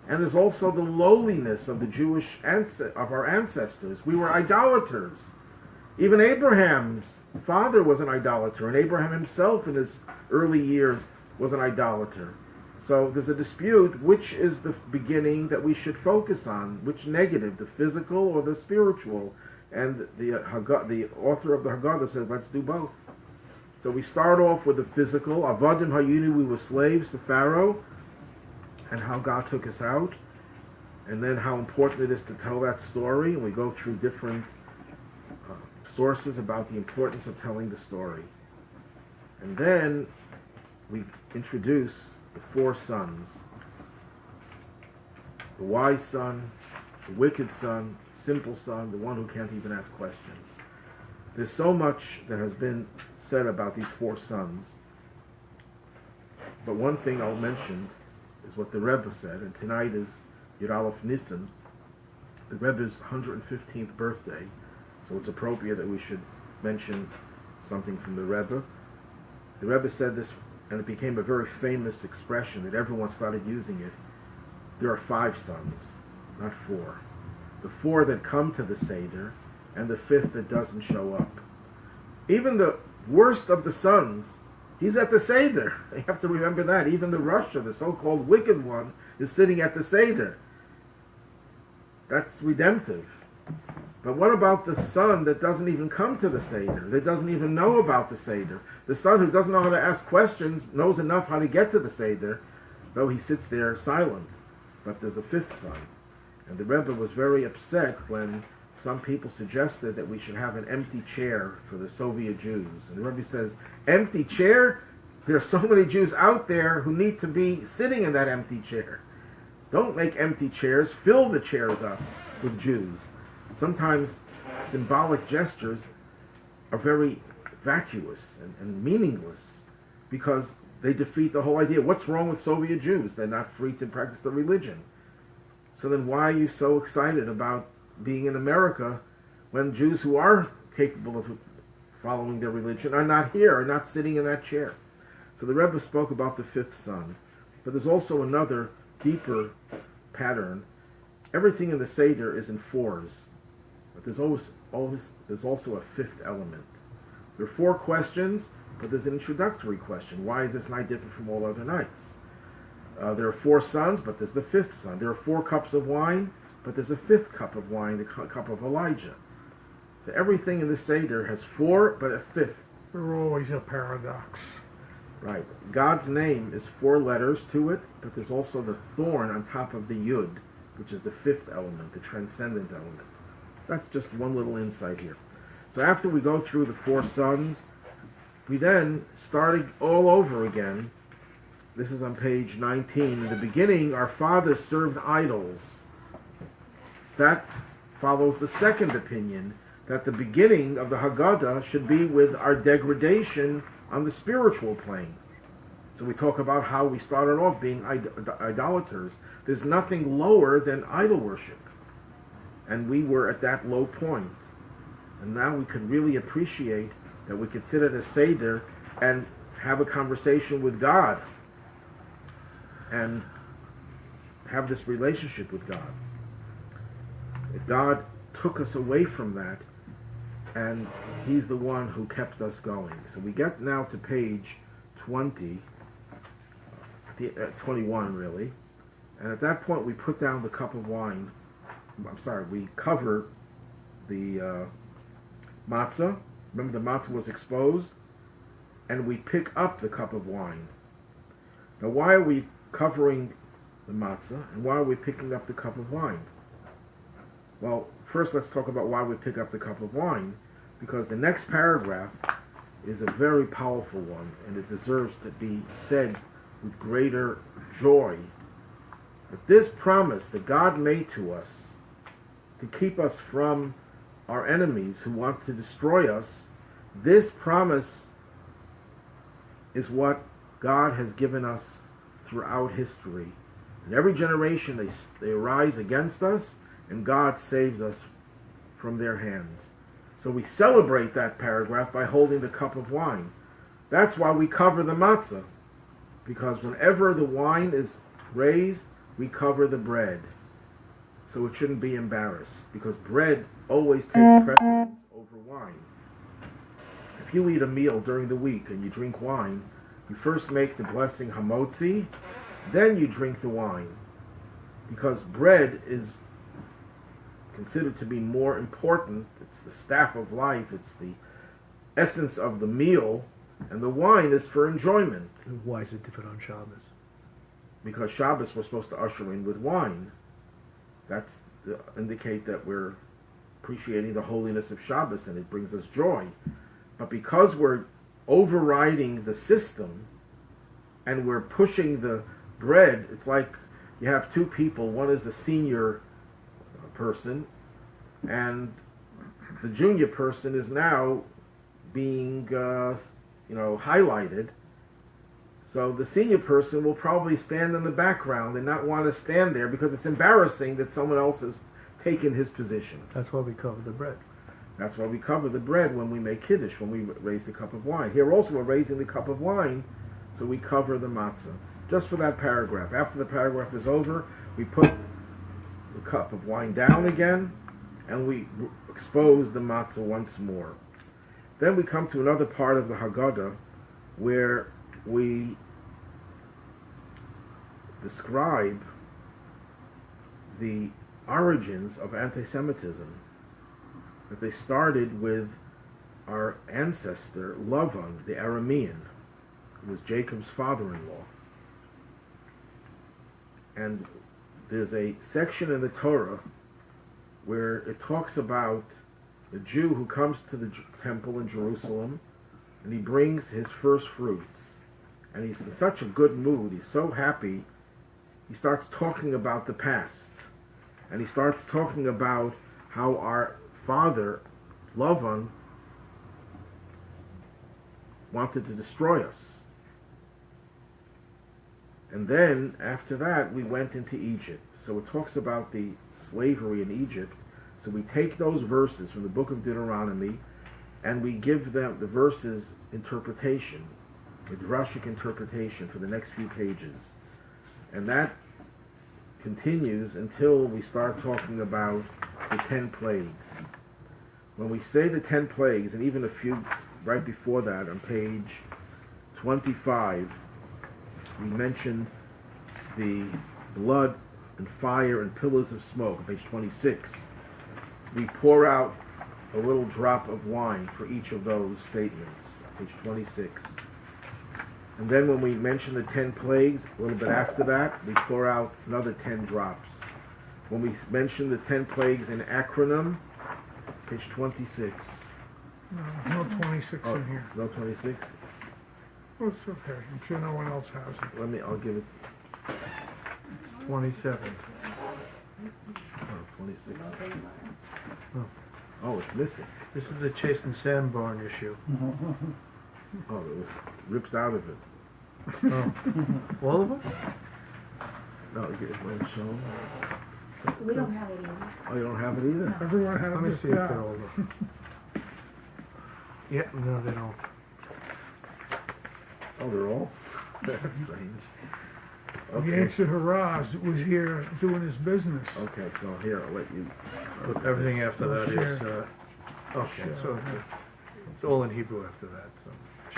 Speaker 1: and there's also the lowliness of the Jewish of our ancestors. We were idolaters. Even Abraham's father was an idolater, and Abraham himself in his early years was an idolater. So there's a dispute, which is the beginning that we should focus on, which negative, the physical or the spiritual? And the author of the Haggadah says, let's do both. So we start off with the physical, Avadim Hayinu, we were slaves to Pharaoh, and how God took us out. and then how important it is to tell that story. And we go through different sources about the importance of telling the story. And then we introduce the four sons: the wise son, the wicked son, simple son, the one who can't even ask questions. There's so much that has been said about these four sons, but one thing I'll mention is what the Rebbe said, and tonight is Yud Aleph Nisan, the Rebbe's 115th birthday, so it's appropriate that we should mention something from the Rebbe. The Rebbe said this, and it became a very famous expression that everyone started using it. There are 5 sons, not 4. The 4 that come to the Seder, and the 5th that doesn't show up. Even the worst of the sons, he's at the Seder. You have to remember that. Even the Rasha, the so-called wicked one, is sitting at the Seder. That's redemptive. But what about the son that doesn't even come to the Seder, that doesn't even know about the Seder? The son who doesn't know how to ask questions knows enough how to get to the Seder, though he sits there silent. But there's a 5th son. And the Rebbe was very upset when some people suggested that we should have an empty chair for the Soviet Jews. And the Rebbe says, empty chair? There are so many Jews out there who need to be sitting in that empty chair. Don't make empty chairs, fill the chairs up with Jews. Sometimes symbolic gestures are very vacuous and meaningless because they defeat the whole idea. What's wrong with Soviet Jews? They're not free to practice their religion. So then why are you so excited about being in America when Jews who are capable of following their religion are not here, are not sitting in that chair? So the Rebbe spoke about the 5th son. But there's also another deeper pattern. Everything in the Seder is in 4s. But there's also a 5th element. There are 4 questions, but there's an introductory question. Why is this night different from all other nights? There are 4 sons, but there's the 5th son. There are 4 cups of wine, but there's a 5th cup of wine, the cup of Elijah. So everything in the Seder has 4, but a 5th.
Speaker 2: They're always a paradox.
Speaker 1: Right. God's name is 4 letters to it, but there's also the thorn on top of the Yud, which is the 5th element, the transcendent element. That's just one little insight here. So after we go through the 4 sons, we then start all over again. This is on page 19. In the beginning, our fathers served idols. That follows the second opinion, that the beginning of the Haggadah should be with our degradation on the spiritual plane. So we talk about how we started off being idolaters. There's nothing lower than idol worship. And we were at that low point. And now we could really appreciate that we could sit at a Seder and have a conversation with God and have this relationship with God. That God took us away from that, and He's the one who kept us going. So we get now to page 20, 21 really, and at that point we put down the cup of wine. We cover the matzah. Remember, the matzah was exposed, and we pick up the cup of wine. Now, why are we covering the matzah, and why are we picking up the cup of wine? Well, first let's talk about why we pick up the cup of wine, because the next paragraph is a very powerful one, and it deserves to be said with greater joy. That this promise that God made to us to keep us from our enemies who want to destroy us, this promise is what God has given us throughout history. In every generation they rise against us, and God saves us from their hands. So we celebrate that paragraph by holding the cup of wine. That's why we cover the matzah, because whenever the wine is raised, we cover the bread. So it shouldn't be embarrassed, because bread always takes precedence over wine. If you eat a meal during the week and you drink wine, you first make the blessing hamotzi, then you drink the wine, because bread is considered to be more important. It's the staff of life, it's the essence of the meal, and the wine is for enjoyment.
Speaker 3: Why is it different on Shabbos?
Speaker 1: Because Shabbos we're supposed to usher in with wine. That's to indicate that we're appreciating the holiness of Shabbos and it brings us joy. But because we're overriding the system and we're pushing the bread, it's like you have two people. One is the senior person, and the junior person is now being, highlighted. So the senior person will probably stand in the background and not want to stand there because it's embarrassing that someone else has taken his position.
Speaker 3: That's why we cover the bread.
Speaker 1: That's why we cover the bread when we make Kiddush, when we raise the cup of wine. Here also we're raising the cup of wine, so we cover the matzah. Just for that paragraph. After the paragraph is over, we put the cup of wine down again, and we expose the matzah once more. Then we come to another part of the Haggadah, where we describe the origins of anti-Semitism. That they started with our ancestor Lavan, the Aramean, who was Jacob's father-in-law. And there's a section in the Torah where it talks about the Jew who comes to the temple in Jerusalem and he brings his first fruits. And he's in such a good mood, he's so happy, he starts talking about the past. And he starts talking about how our father, Lavan, wanted to destroy us. And then, after that, we went into Egypt. So it talks about the slavery in Egypt. So we take those verses from the book of Deuteronomy and we give them the verses interpretation, the drashic interpretation for the next few pages. And that continues until we start talking about the 10 plagues. When we say the 10 plagues, and even a few right before that on page 25, we mention the blood and fire and pillars of smoke. On page 26, we pour out a little drop of wine for each of those statements. Page 26. And then when we mention the 10 plagues, a little bit after that, we pour out another 10 drops. When we mention the 10 plagues in acronym, page 26.
Speaker 2: No, there's no 26 in here.
Speaker 1: No 26?
Speaker 2: Well, it's okay. I'm sure no one else has it.
Speaker 1: I'll give it.
Speaker 3: It's 27.
Speaker 1: Oh, 26.
Speaker 3: Oh.
Speaker 1: It's missing.
Speaker 3: This is the Chase and Sanborn issue.
Speaker 1: Oh, it was ripped out of it.
Speaker 3: Oh. All of it?
Speaker 1: No, it won't show.
Speaker 4: We don't have it either.
Speaker 1: Oh, you don't have it either?
Speaker 2: Everyone had
Speaker 3: Let
Speaker 2: it
Speaker 3: me
Speaker 2: missed
Speaker 3: see if
Speaker 2: out.
Speaker 3: they're all over. Yeah, no, they don't.
Speaker 1: Oh, they're all? That's strange.
Speaker 2: The
Speaker 1: Okay.
Speaker 2: Yetzer Hara was here doing his business.
Speaker 1: Okay, so here, I'll let you put
Speaker 3: Everything
Speaker 1: this.
Speaker 3: after that is, okay,
Speaker 2: Share.
Speaker 3: so it's all in Hebrew after that, so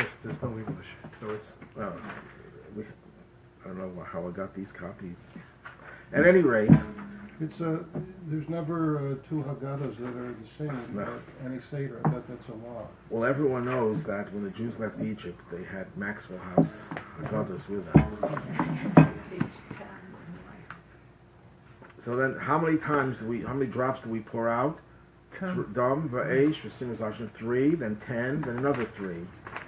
Speaker 3: just, there's no English, so it's,
Speaker 1: Well, I don't know how I got these copies. At any rate,
Speaker 5: It's there's never two Haggadahs that are the same without any Seder. I thought that's a law.
Speaker 1: well, everyone knows that when the Jews left Egypt, they had Maxwell House Haggadahs with them. So then, how many drops do we pour out?
Speaker 2: 10.
Speaker 1: Dam, Va'esh, V'sim, V'zashim, 3, then 10, then another 3.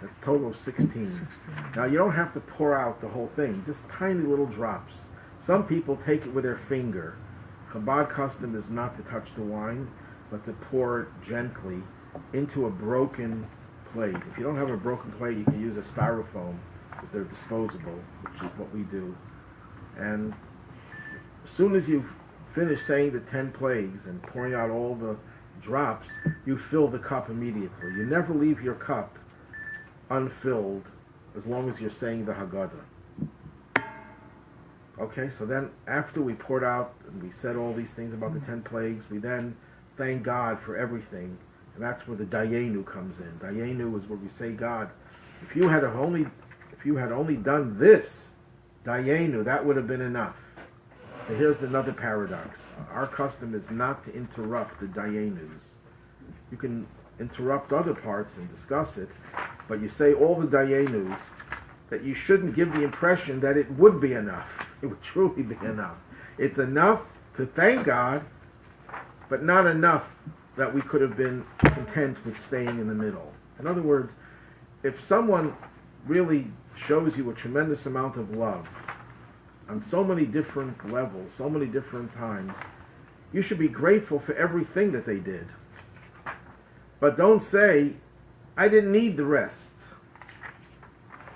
Speaker 1: That's a total of 16. Now, you don't have to pour out the whole thing, just tiny little drops. Some people take it with their finger. Chabad custom is not to touch the wine, but to pour it gently into a broken plate. If you don't have a broken plate, you can use a styrofoam if they're disposable, which is what we do. And as soon as you finish saying the 10 plagues and pouring out all the drops, you fill the cup immediately. You never leave your cup unfilled as long as you're saying the Haggadah. Okay, so then after we poured out and we said all these things about the 10 plagues, we then thank God for everything, and that's where the Dayenu comes in. Dayenu is where we say, God, if you had only done this, Dayenu, that would have been enough. So here's another paradox. Our custom is not to interrupt the Dayenus. You can interrupt other parts and discuss it, but you say all the Dayenus, that you shouldn't give the impression that it would be enough. It would truly be enough. It's enough to thank God, but not enough that we could have been content with staying in the middle. In other words, if someone really shows you a tremendous amount of love on so many different levels, so many different times, you should be grateful for everything that they did. But don't say, I didn't need the rest.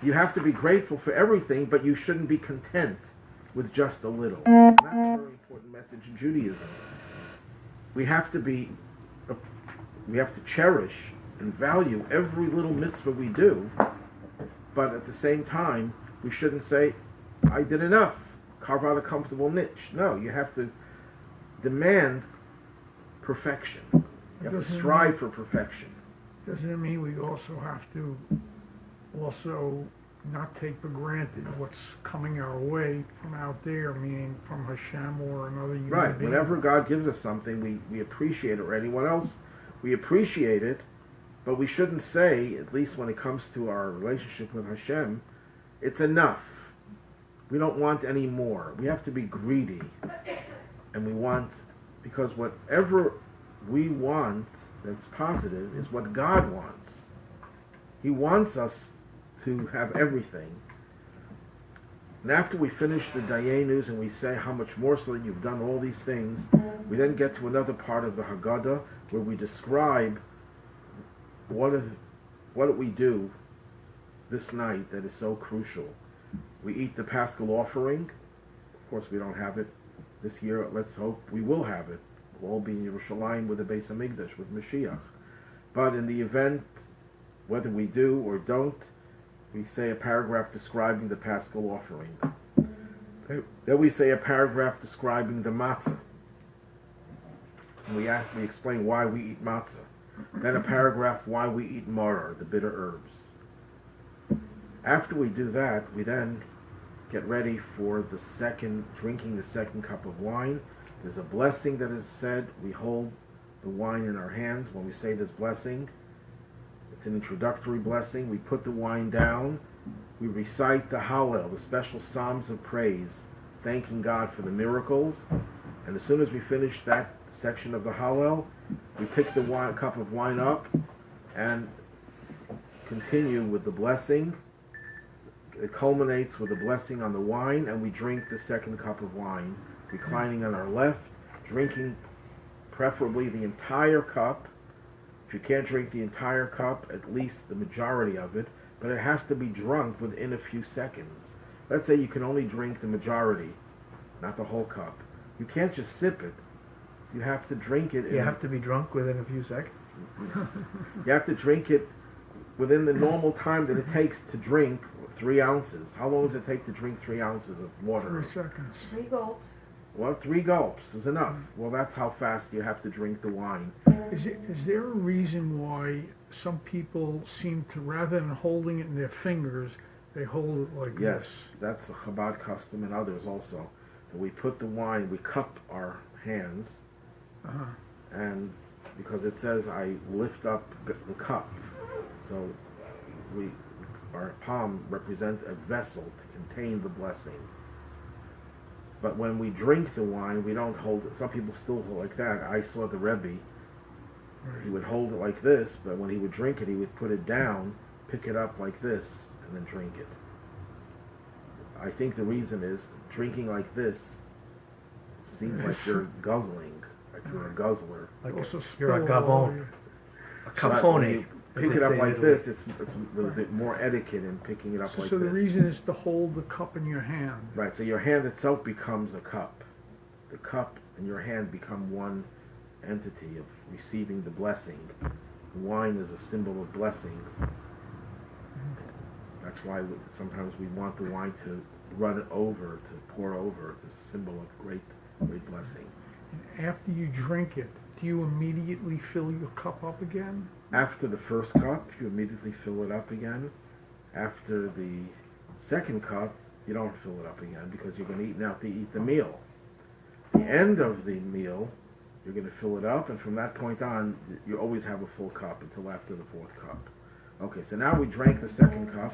Speaker 1: You have to be grateful for everything, but you shouldn't be content with just a little. And that's a very important message in Judaism. We have to cherish and value every little mitzvah we do, but at the same time, we shouldn't say, I did enough, carve out a comfortable niche. No, you have to demand perfection. You have to strive for perfection.
Speaker 2: Doesn't it mean we also have to also not take for granted what's coming our way from out there, meaning from Hashem or another human
Speaker 1: Right.
Speaker 2: being?
Speaker 1: Whenever God gives us something, we appreciate it, or anyone else, we appreciate it, but we shouldn't say, at least when it comes to our relationship with Hashem, it's enough. We don't want any more. We have to be greedy. And we want, because whatever we want that's positive is what God wants. He wants us to have everything. And after we finish the Dayenus and we say how much more so that you've done all these things, we then get to another part of the Haggadah where we describe what do we do this night that is so crucial. We eat the Paschal offering. Of course, we don't have it this year. Let's hope we will have it. We'll all be in Yerushalayim with the Beis Hamikdash, with Mashiach. But in the event, whether we do or don't, we say a paragraph describing the Paschal offering. Then we say a paragraph describing the matzah. And we explain why we eat matzah. Then a paragraph why we eat maror, the bitter herbs. After we do that, we then get ready for drinking the second cup of wine. There's a blessing that is said. We hold the wine in our hands. When we say this blessing, it's an introductory blessing. We put the wine down. We recite the Hallel, the special psalms of praise, thanking God for the miracles. And as soon as we finish that section of the Hallel, we pick the cup of wine up and continue with the blessing. It culminates with a blessing on the wine, and we drink the second cup of wine, reclining on our left, drinking preferably the entire cup. If you can't drink the entire cup, at least the majority of it, but it has to be drunk within a few seconds. Let's say you can only drink the majority, not the whole cup. You can't just sip it. You have to drink it.
Speaker 3: You have to be drunk within a few seconds.
Speaker 1: You have to drink it within the normal time that it takes to drink 3 ounces. How long does it take to drink 3 ounces of water?
Speaker 2: 3 seconds.
Speaker 4: 3 gulps.
Speaker 1: Well, 3 gulps is enough. Well, that's how fast you have to drink the wine.
Speaker 2: Is there a reason why some people seem to, rather than holding it in their fingers, they hold it like
Speaker 1: Yes,
Speaker 2: this?
Speaker 1: that's the Chabad custom and others also. That we put the wine, we cup our hands, and because it says I lift up the cup, so our palm represents a vessel to contain the blessing. But when we drink the wine, we don't hold it. Some people still hold it like that. I saw the Rebbe. He would hold it like this, but when he would drink it, he would put it down, pick it up like this, and then drink it. I think the reason is, drinking like this seems like you're guzzling, like you're a guzzler.
Speaker 3: Like
Speaker 2: Also
Speaker 3: you're a
Speaker 2: spill all
Speaker 3: gavon. A
Speaker 1: But when you
Speaker 3: cafone.
Speaker 1: pick it up like this, there's more etiquette in picking it up like
Speaker 2: So the
Speaker 1: this.
Speaker 2: reason is to hold the cup in your hand.
Speaker 1: Right, so your hand itself becomes a cup. The cup and your hand become one entity of receiving the blessing. The wine is a symbol of blessing. That's why sometimes we want the wine to run over, to pour over. It's a symbol of great blessing.
Speaker 2: And after you drink it, do you immediately fill your cup up again?
Speaker 1: After the first cup, you immediately fill it up again. After the second cup, you don't fill it up again because you're going to eat the meal. The end of the meal, you're going to fill it up, and from that point on, you always have a full cup until after the fourth cup. Okay, so now we drank the second cup,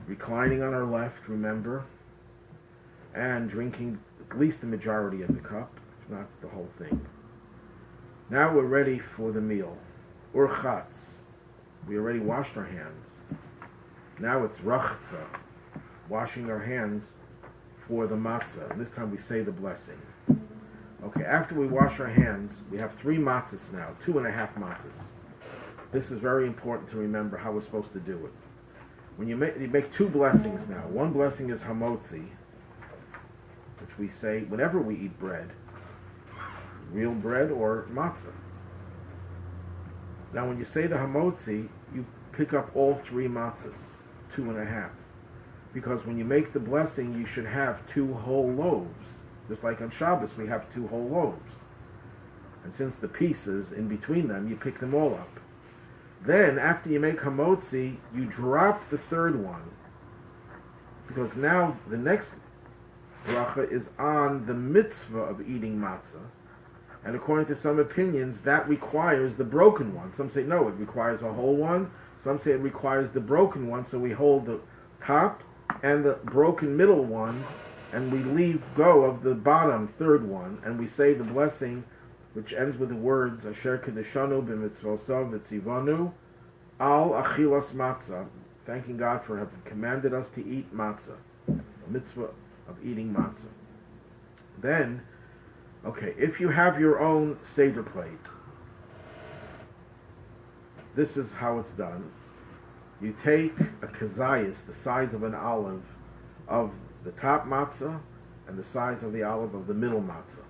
Speaker 1: reclining on our left, remember. and drinking at least the majority of the cup, if not the whole thing. Now we're ready for the meal. Urchatz. We already washed our hands. Now it's rachza, washing our hands for the matzah. And this time we say the blessing. Okay, after we wash our hands, we have 3 matzahs now, 2.5 matzahs. This is very important to remember how we're supposed to do it. When you make 2 blessings now. One blessing is hamotzi, which we say whenever we eat bread, real bread or matzah. Now when you say the hamotzi, you pick up all 3 matzahs, 2.5. Because when you make the blessing, you should have 2 whole loaves. Just like on Shabbos, we have 2 whole loaves. And since the pieces in between them, you pick them all up. Then, after you make hamotzi, you drop the 3rd one. Because now the next bracha is on the mitzvah of eating matzah. And according to some opinions, that requires the broken one. Some say, no, it requires a whole one. Some say it requires the broken one, so we hold the top and the broken middle one, and we leave go of the bottom 3rd one, and we say the blessing, which ends with the words, Asher Kedeshanu b'mitzvosav v'tzivanu al achilas matzah, thanking God for having commanded us to eat matzah, the mitzvah of eating matzah. Then, okay, if you have your own Seder plate, this is how it's done. You take a kazayas, the size of an olive, of the top matzah, and the size of the olive of the middle matzah.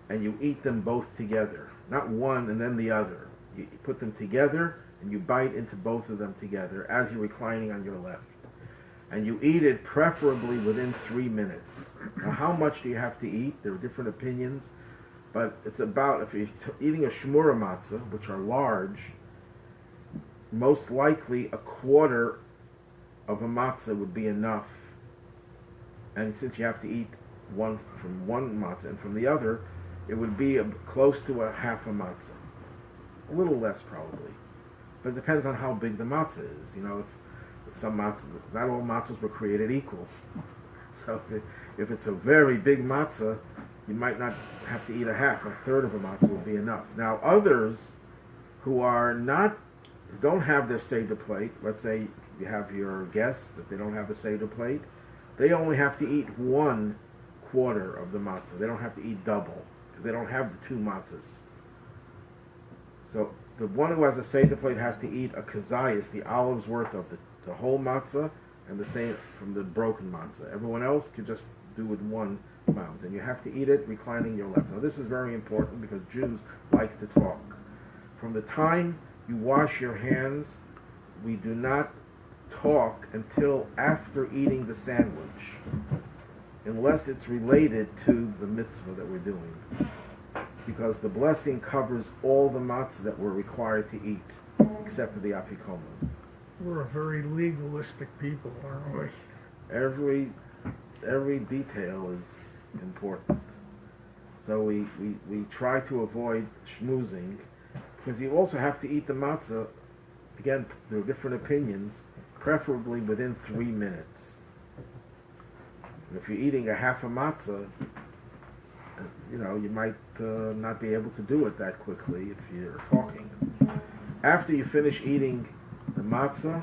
Speaker 1: And you eat them both together. Not one and then the other. You put them together, and you bite into both of them together as you're reclining on your left. And you eat it preferably within 3 minutes. Now, how much do you have to eat? There are different opinions, but it's about, if you're eating a shmura matzah, which are large, most likely a quarter of a matzah would be enough. And since you have to eat one from one matzah and from the other, it would be close to a half a matzah. A little less probably. But it depends on how big the matzah is. You know, if some matzahs, not all matzahs were created equal. So if it's a very big matzah, you might not have to eat a half. 1/3 of a matzah would be enough. Now others who don't have their Seder plate, let's say you have your guests that they don't have a Seder plate, they only have to eat 1/4 of the matzah. They don't have to eat double, because they don't have the 2 matzahs. So the one who has a Seder plate has to eat a kazayas, the olive's worth of the whole matzah, and the same from the broken matzah. Everyone else could just do with 1 amount. And you have to eat it reclining your left. Now this is very important because Jews like to talk. From the time you wash your hands, we do not talk until after eating the sandwich, unless it's related to the mitzvah that we're doing, because the blessing covers all the matzah that we're required to eat, except for the afikomen.
Speaker 2: We're a very legalistic people, aren't we?
Speaker 1: Every detail is important. So we try to avoid schmoozing, because you also have to eat the matzah, again, there are different opinions, preferably within 3 minutes. And if you're eating a half a matzah, you know, you might not be able to do it that quickly if you're talking. After you finish eating the matzah,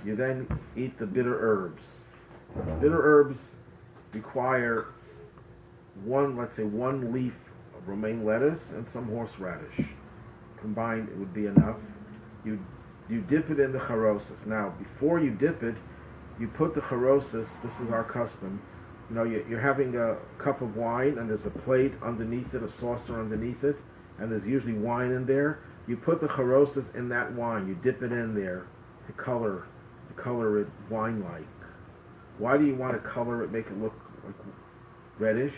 Speaker 1: you then eat the bitter herbs. Bitter herbs require let's say one leaf of romaine lettuce and some horseradish. Combined, it would be enough. You dip it in the charosas. Now, before you dip it, you put the charosas, this is our custom, you know, you're having a cup of wine and there's a plate underneath it, a saucer underneath it, and there's usually wine in there. You put the charosas in that wine, you dip it in there to color it wine-like. Why do you want to color it, make it look like reddish?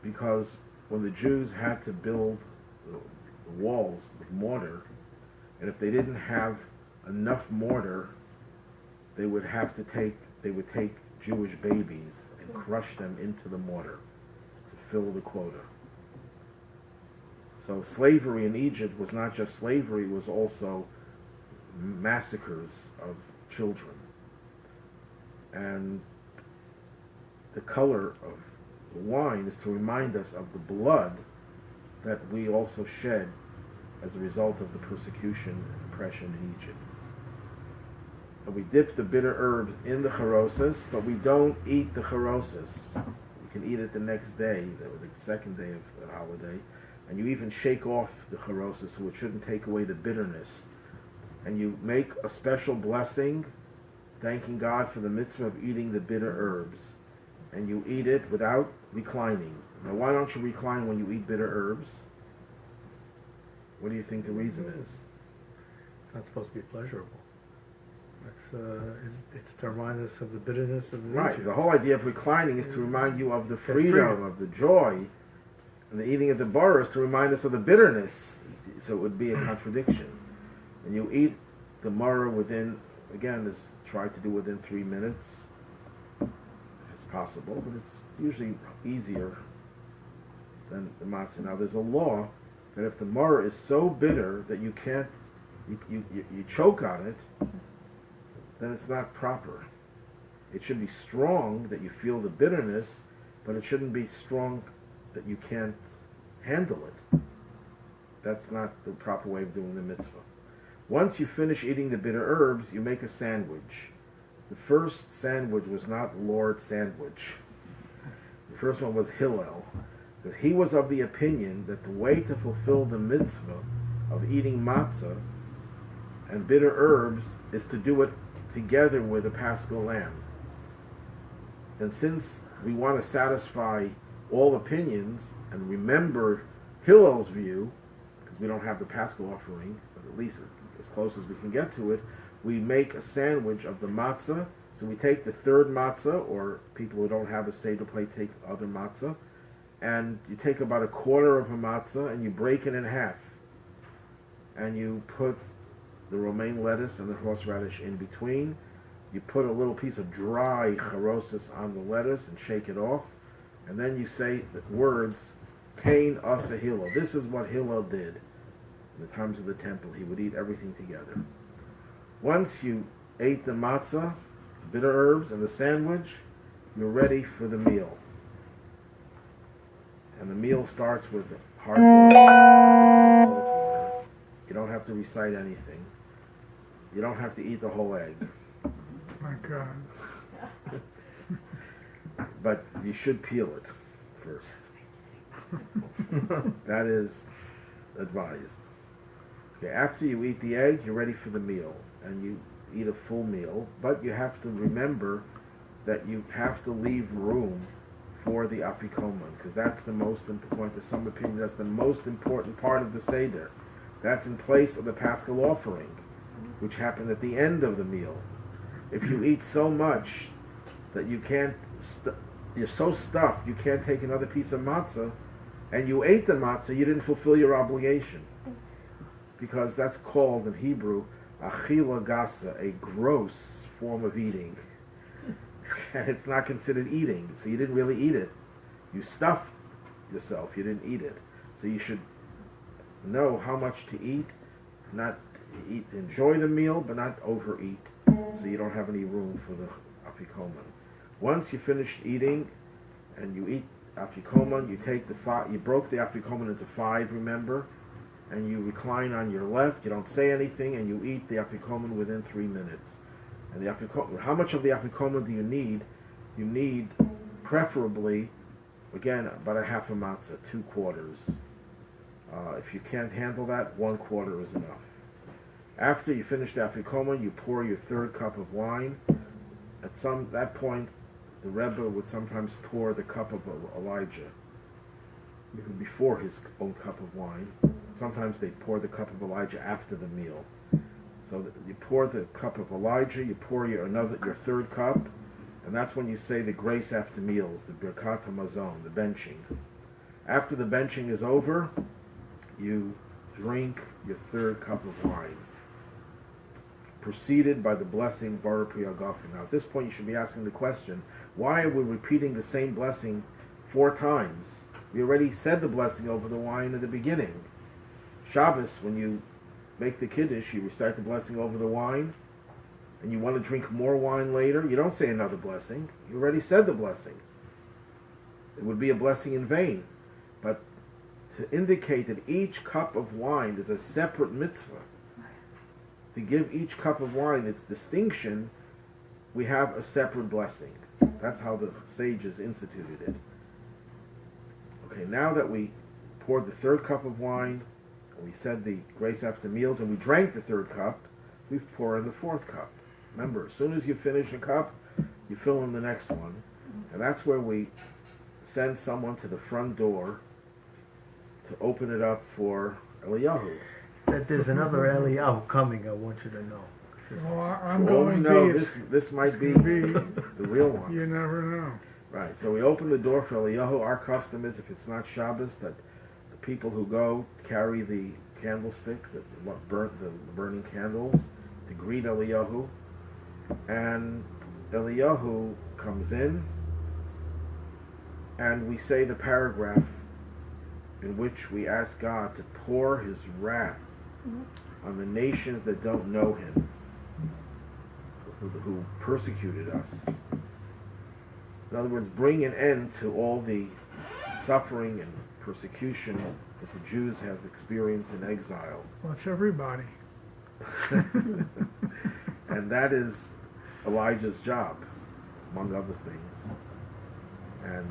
Speaker 1: Because when the Jews had to build the walls with mortar, and if they didn't have enough mortar, they would take Jewish babies and crush them into the mortar to fill the quota. So slavery in Egypt was not just slavery, it was also massacres of children. And the color of the wine is to remind us of the blood that we also shed as a result of the persecution and oppression in Egypt. And we dip the bitter herbs in the charosas, but we don't eat the charosas. You can eat it the next day, the second day of the holiday, and you even shake off the charosas so it shouldn't take away the bitterness. And you make a special blessing, thanking God for the mitzvah of eating the bitter herbs. And you eat it without reclining. Now, why don't you recline when you eat bitter herbs? What do you think the reason is?
Speaker 3: It's not supposed to be pleasurable. It's to remind us of the bitterness of the
Speaker 1: Right. The whole idea of reclining is to remind you of the freedom, of the joy, and the eating of the bar is to remind us of the bitterness. So it would be a contradiction. And you eat the maror within, again, try to do within 3 minutes, if it's possible, but it's usually easier than the matzah. Now, there's a law that if the maror is so bitter that you can't, you choke on it, then it's not proper. It should be strong that you feel the bitterness, but it shouldn't be strong that you can't handle it. That's not the proper way of doing the mitzvah. Once you finish eating the bitter herbs, you make a sandwich. The first sandwich was not Lord Sandwich. The first one was Hillel, because he was of the opinion that the way to fulfill the mitzvah of eating matzah and bitter herbs is to do it together with a Paschal lamb. And since we want to satisfy all opinions and remember Hillel's view, because we don't have the Paschal offering, but at least as close as we can get to it, we make a sandwich of the matzah. So we take the third matzah, or people who don't have a Seder plate take other matzah, and you take about a quarter of a matzah and you break it in half. And you put the romaine lettuce and the horseradish in between. You put a little piece of dry charosas on the lettuce and shake it off. And then you say the words, Kain asa Hillel. This is what Hillel did in the times of the temple. He would eat everything together. Once you ate the matzah, the bitter herbs, and the sandwich, you're ready for the meal. And the meal starts with hard water, salt water. You don't have to recite anything. You don't have to eat the whole egg.
Speaker 2: My God.
Speaker 1: But you should peel it first. That is advised. Okay, after you eat the egg, you're ready for the meal. And you eat a full meal. But you have to remember that you have to leave room for the afikoman, because that's the most important, to some opinion, that's the most important part of the Seder. That's in place of the Paschal offering, which happened at the end of the meal. If you eat so much that you can't, you're so stuffed, you can't take another piece of matzah, and you ate the matzah, you didn't fulfill your obligation. Because that's called in Hebrew, achila gasa, a gross form of eating. And it's not considered eating, so you didn't really eat it. You stuffed yourself, you didn't eat it. So you should know how much to eat, not eat, enjoy the meal, but not overeat, so you don't have any room for the afikoman. Once you finish eating and you eat afikoman, you take you broke the afikoman into 5, remember, and you recline on your left, you don't say anything, and you eat the afikoman within 3 minutes. And the afikoman, how much of the afikoman do you need? You need, preferably, again, about a half a matzah, 2 quarters. If you can't handle that, 1 quarter is enough. After you finish the afikoman, you pour your 3rd cup of wine. At that point, the Rebbe would sometimes pour the cup of Elijah before his own cup of wine. Sometimes they pour the cup of Elijah after the meal. So you pour the cup of Elijah, you pour your 3rd cup, and that's when you say the grace after meals, the Birkat HaMazon, the benching. After the benching is over, you drink your 3rd cup of wine, preceded by the blessing Baruch Priagafen. Now at this point you should be asking the question, why are we repeating the same blessing 4 times? We already said the blessing over the wine at the beginning. Shabbos, when you make the Kiddush, you recite the blessing over the wine, and you want to drink more wine later, you don't say another blessing. You already said the blessing. It would be a blessing in vain. But to indicate that each cup of wine is a separate mitzvah, to give each cup of wine its distinction, we have a separate blessing. That's how the sages instituted it. Okay, now that we poured the third cup of wine, and we said the grace after meals, and we drank the third cup, we pour in the fourth cup. Remember, as soon as you finish a cup, you fill in the next one. And that's where we send someone to the front door to open it up for Eliyahu.
Speaker 3: That there's another Eliyahu coming, I want you to know.
Speaker 2: Well, I'm
Speaker 1: For all we
Speaker 2: going
Speaker 1: know,
Speaker 2: to
Speaker 1: this might be
Speaker 2: be,
Speaker 1: the real one.
Speaker 2: you never know.
Speaker 1: Right, so we open the door for Eliyahu. Our custom is, if it's not Shabbos, that the people who go carry the candlesticks, the burning candles, to greet Eliyahu. And Eliyahu comes in, and we say the paragraph in which we ask God to pour his wrath on the nations that don't know him, who persecuted us. In other words, bring an end to all the suffering and persecution that the Jews have experienced in exile.
Speaker 2: Well, it's everybody.
Speaker 1: And that is Elijah's job, among other things. And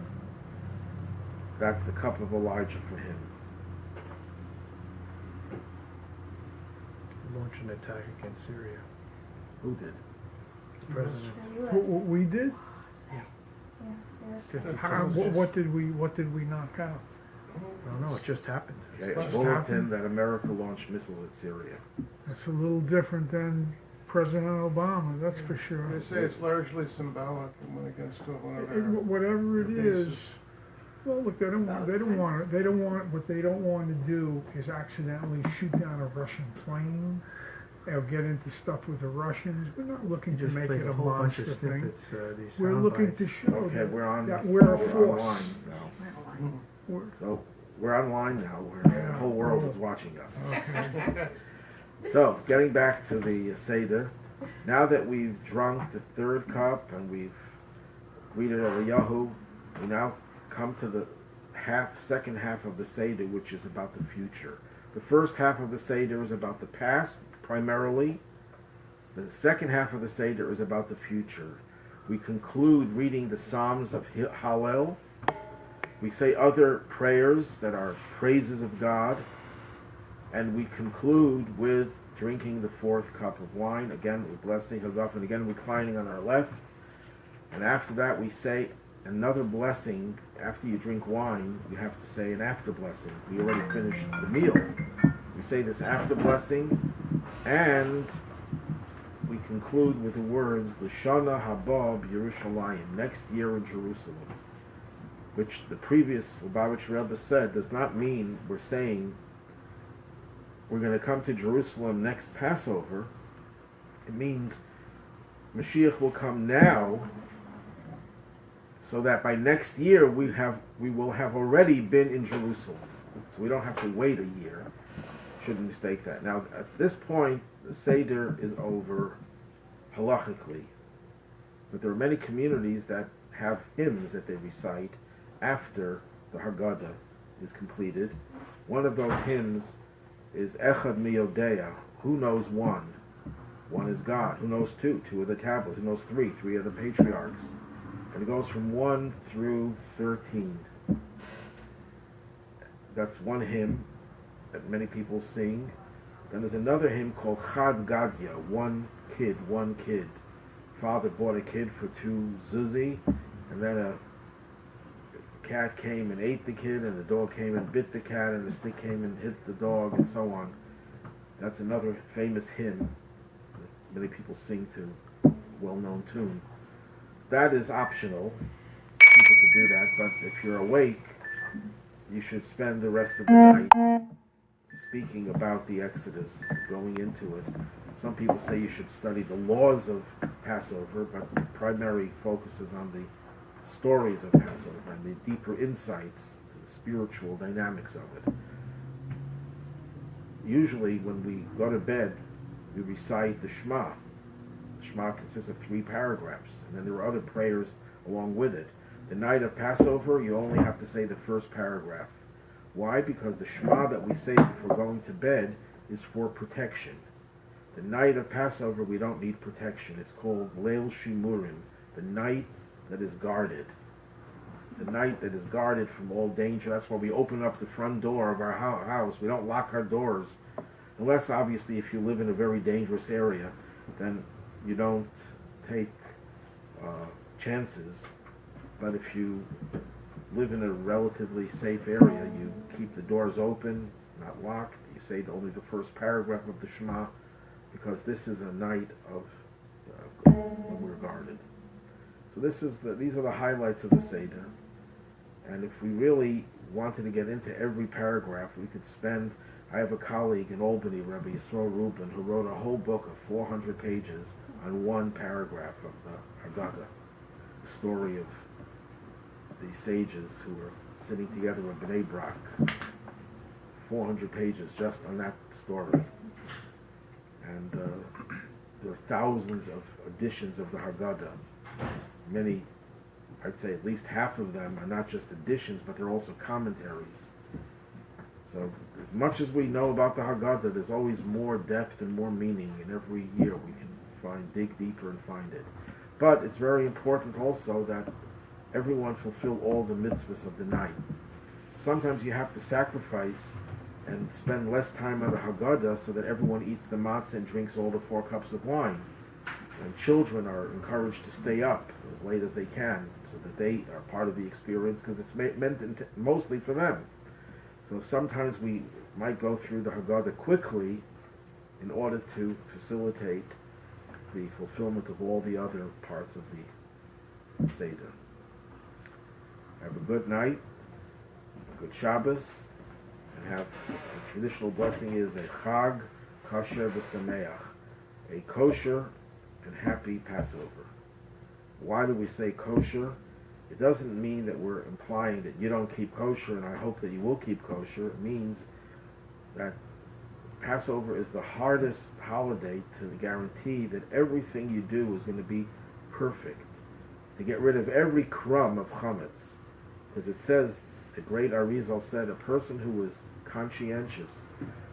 Speaker 1: that's the cup of Elijah for him.
Speaker 3: Launch an attack against Syria.
Speaker 1: Who did?
Speaker 3: The president.
Speaker 2: What we did?
Speaker 4: Yeah.
Speaker 3: 50
Speaker 2: What did we knock out?
Speaker 3: No, it just happened.
Speaker 1: A
Speaker 2: Just
Speaker 1: bulletin
Speaker 2: happened.
Speaker 1: that America launched missiles at Syria.
Speaker 2: It's a little different than President Obama, that's for sure.
Speaker 5: They say it's largely symbolic and went against one of our
Speaker 2: Whatever it is,
Speaker 5: bases.
Speaker 2: well, look, what they don't want to do is accidentally shoot down a Russian plane or get into stuff with the Russians. We're not looking to
Speaker 3: Just
Speaker 2: make
Speaker 3: played
Speaker 2: it
Speaker 3: a
Speaker 2: a
Speaker 3: whole bunch
Speaker 2: monster
Speaker 3: of
Speaker 2: thing.
Speaker 3: snippets, these
Speaker 2: We're
Speaker 3: sound
Speaker 2: looking
Speaker 3: bites.
Speaker 2: to show
Speaker 1: Okay, we're
Speaker 2: that we're a force.
Speaker 1: online now.
Speaker 2: We're-
Speaker 1: So we're online now. The whole world is watching us.
Speaker 2: okay.
Speaker 1: So, getting back to the Seder, now that we've drunk the third cup and we've greeted Eliyahu, we now come to the second half of the Seder, which is about the future. The first half of the Seder is about the past, primarily. The second half of the Seder is about the future. We conclude reading the Psalms of Hallel. We say other prayers that are praises of God. And we conclude with drinking the fourth cup of wine, again with blessing Hagaf, and again reclining on our left. And after that we say another blessing. After you drink wine, you have to say an after blessing. We already finished the meal. We say this after blessing, and we conclude with the words, L'shana haba Yerushalayim, next year in Jerusalem, which the previous Lubavitch Rebbe said does not mean we're saying we're going to come to Jerusalem next Passover. It means Mashiach will come now, so that by next year we will have already been in Jerusalem. So we don't have to wait a year. Shouldn't mistake that. Now, at this point, the Seder is over halachically. But there are many communities that have hymns that they recite after the Haggadah is completed. One of those hymns is Echad Miyodea, who knows one? One is God. Who knows two? Two are the tablets. Who knows three? Three are the patriarchs. And it goes from 1 through 13. That's one hymn that many people sing. Then there's another hymn called Chad Gadya, one kid. Father bought a kid for 2 zuzi, and then a cat came and ate the kid, and the dog came and bit the cat, and the stick came and hit the dog, and so on. That's another famous hymn that many people sing to, well-known tune. That is optional. People can do that, but if you're awake, you should spend the rest of the night speaking about the Exodus, going into it. Some people say you should study the laws of Passover, but the primary focus is on the stories of Passover and the deeper insights to the spiritual dynamics of it. Usually when we go to bed, we recite the Shema Shema consists of 3 paragraphs, and then there are other prayers along with it. The night of Passover, you only have to say the first paragraph. Why? Because the Shema that we say before going to bed is for protection. The night of Passover, we don't need protection. It's called Leil Shimurim, the night that is guarded. It's a night that is guarded from all danger. That's why we open up the front door of our house. We don't lock our doors, unless obviously if you live in a very dangerous area, then you don't take chances. But if you live in a relatively safe area, you keep the doors open, not locked. You say only the first paragraph of the Shema, because this is a night of when we're guarded. So these are the highlights of the Seder. And if we really wanted to get into every paragraph, we could spend. I have a colleague in Albany, Rabbi Yisrael Rubin, who wrote a whole book of 400 pages on one paragraph of the Haggadah, the story of the sages who were sitting together in Bnei Brak. 400 pages just on that story. And there are thousands of editions of the Haggadah. Many, I'd say at least half of them are not just editions, but they're also commentaries. So as much as we know about the Haggadah, there's always more depth and more meaning, and every year we can dig deeper and find it. But it's very important also that everyone fulfill all the mitzvahs of the night. Sometimes you have to sacrifice and spend less time on the Haggadah so that everyone eats the matzah and drinks all the 4 cups of wine. And children are encouraged to stay up as late as they can so that they are part of the experience, because it's meant mostly for them. So sometimes we might go through the Haggadah quickly in order to facilitate the fulfillment of all the other parts of the Seder. Have a good night, a good Shabbos, and have the traditional blessing is a Chag Kasher V'Sameach, a kosher and happy Passover. Why do we say kosher? It doesn't mean that we're implying that you don't keep kosher, and I hope that you will keep kosher. It means that Passover is the hardest holiday to guarantee that everything you do is going to be perfect, to get rid of every crumb of chametz. Because it says, the great Arizal said, a person who is conscientious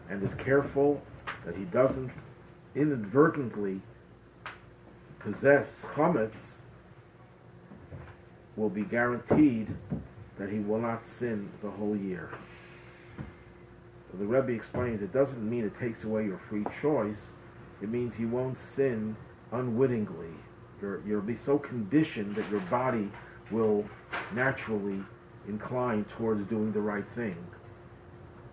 Speaker 1: and is careful that he doesn't inadvertently possess chametz will be guaranteed that he will not sin the whole year. So the Rebbe explains it doesn't mean it takes away your free choice. It means you won't sin unwittingly. You'll be so conditioned that your body will naturally incline towards doing the right thing.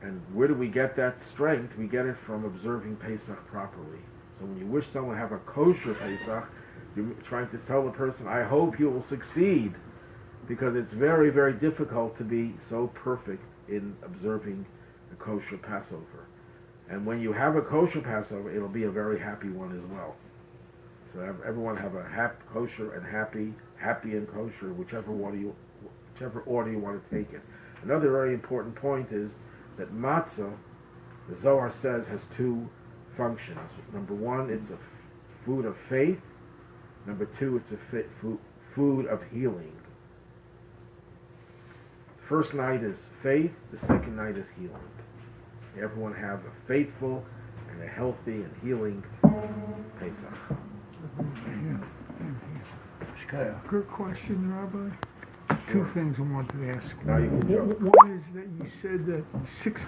Speaker 1: And where do we get that strength? We get it from observing Pesach properly. So when you wish someone to have a kosher Pesach, you're trying to tell the person, I hope you will succeed, because it's very, very difficult to be so perfect in observing a kosher Passover. And when you have a kosher Passover, it'll be a very happy one as well. So everyone have a kosher and happy and kosher, whichever order you want to take it. Another very important point is that matzah, the Zohar says, has 2 functions. Number 1, it's a food of faith. Number 2, it's a food of healing. The first night is faith. The second night is healing. Everyone have a faithful and a healthy and healing Pesach.
Speaker 2: Good question, Rabbi. Two things I wanted to ask.
Speaker 1: Now you can joke.
Speaker 2: One is that you said that 600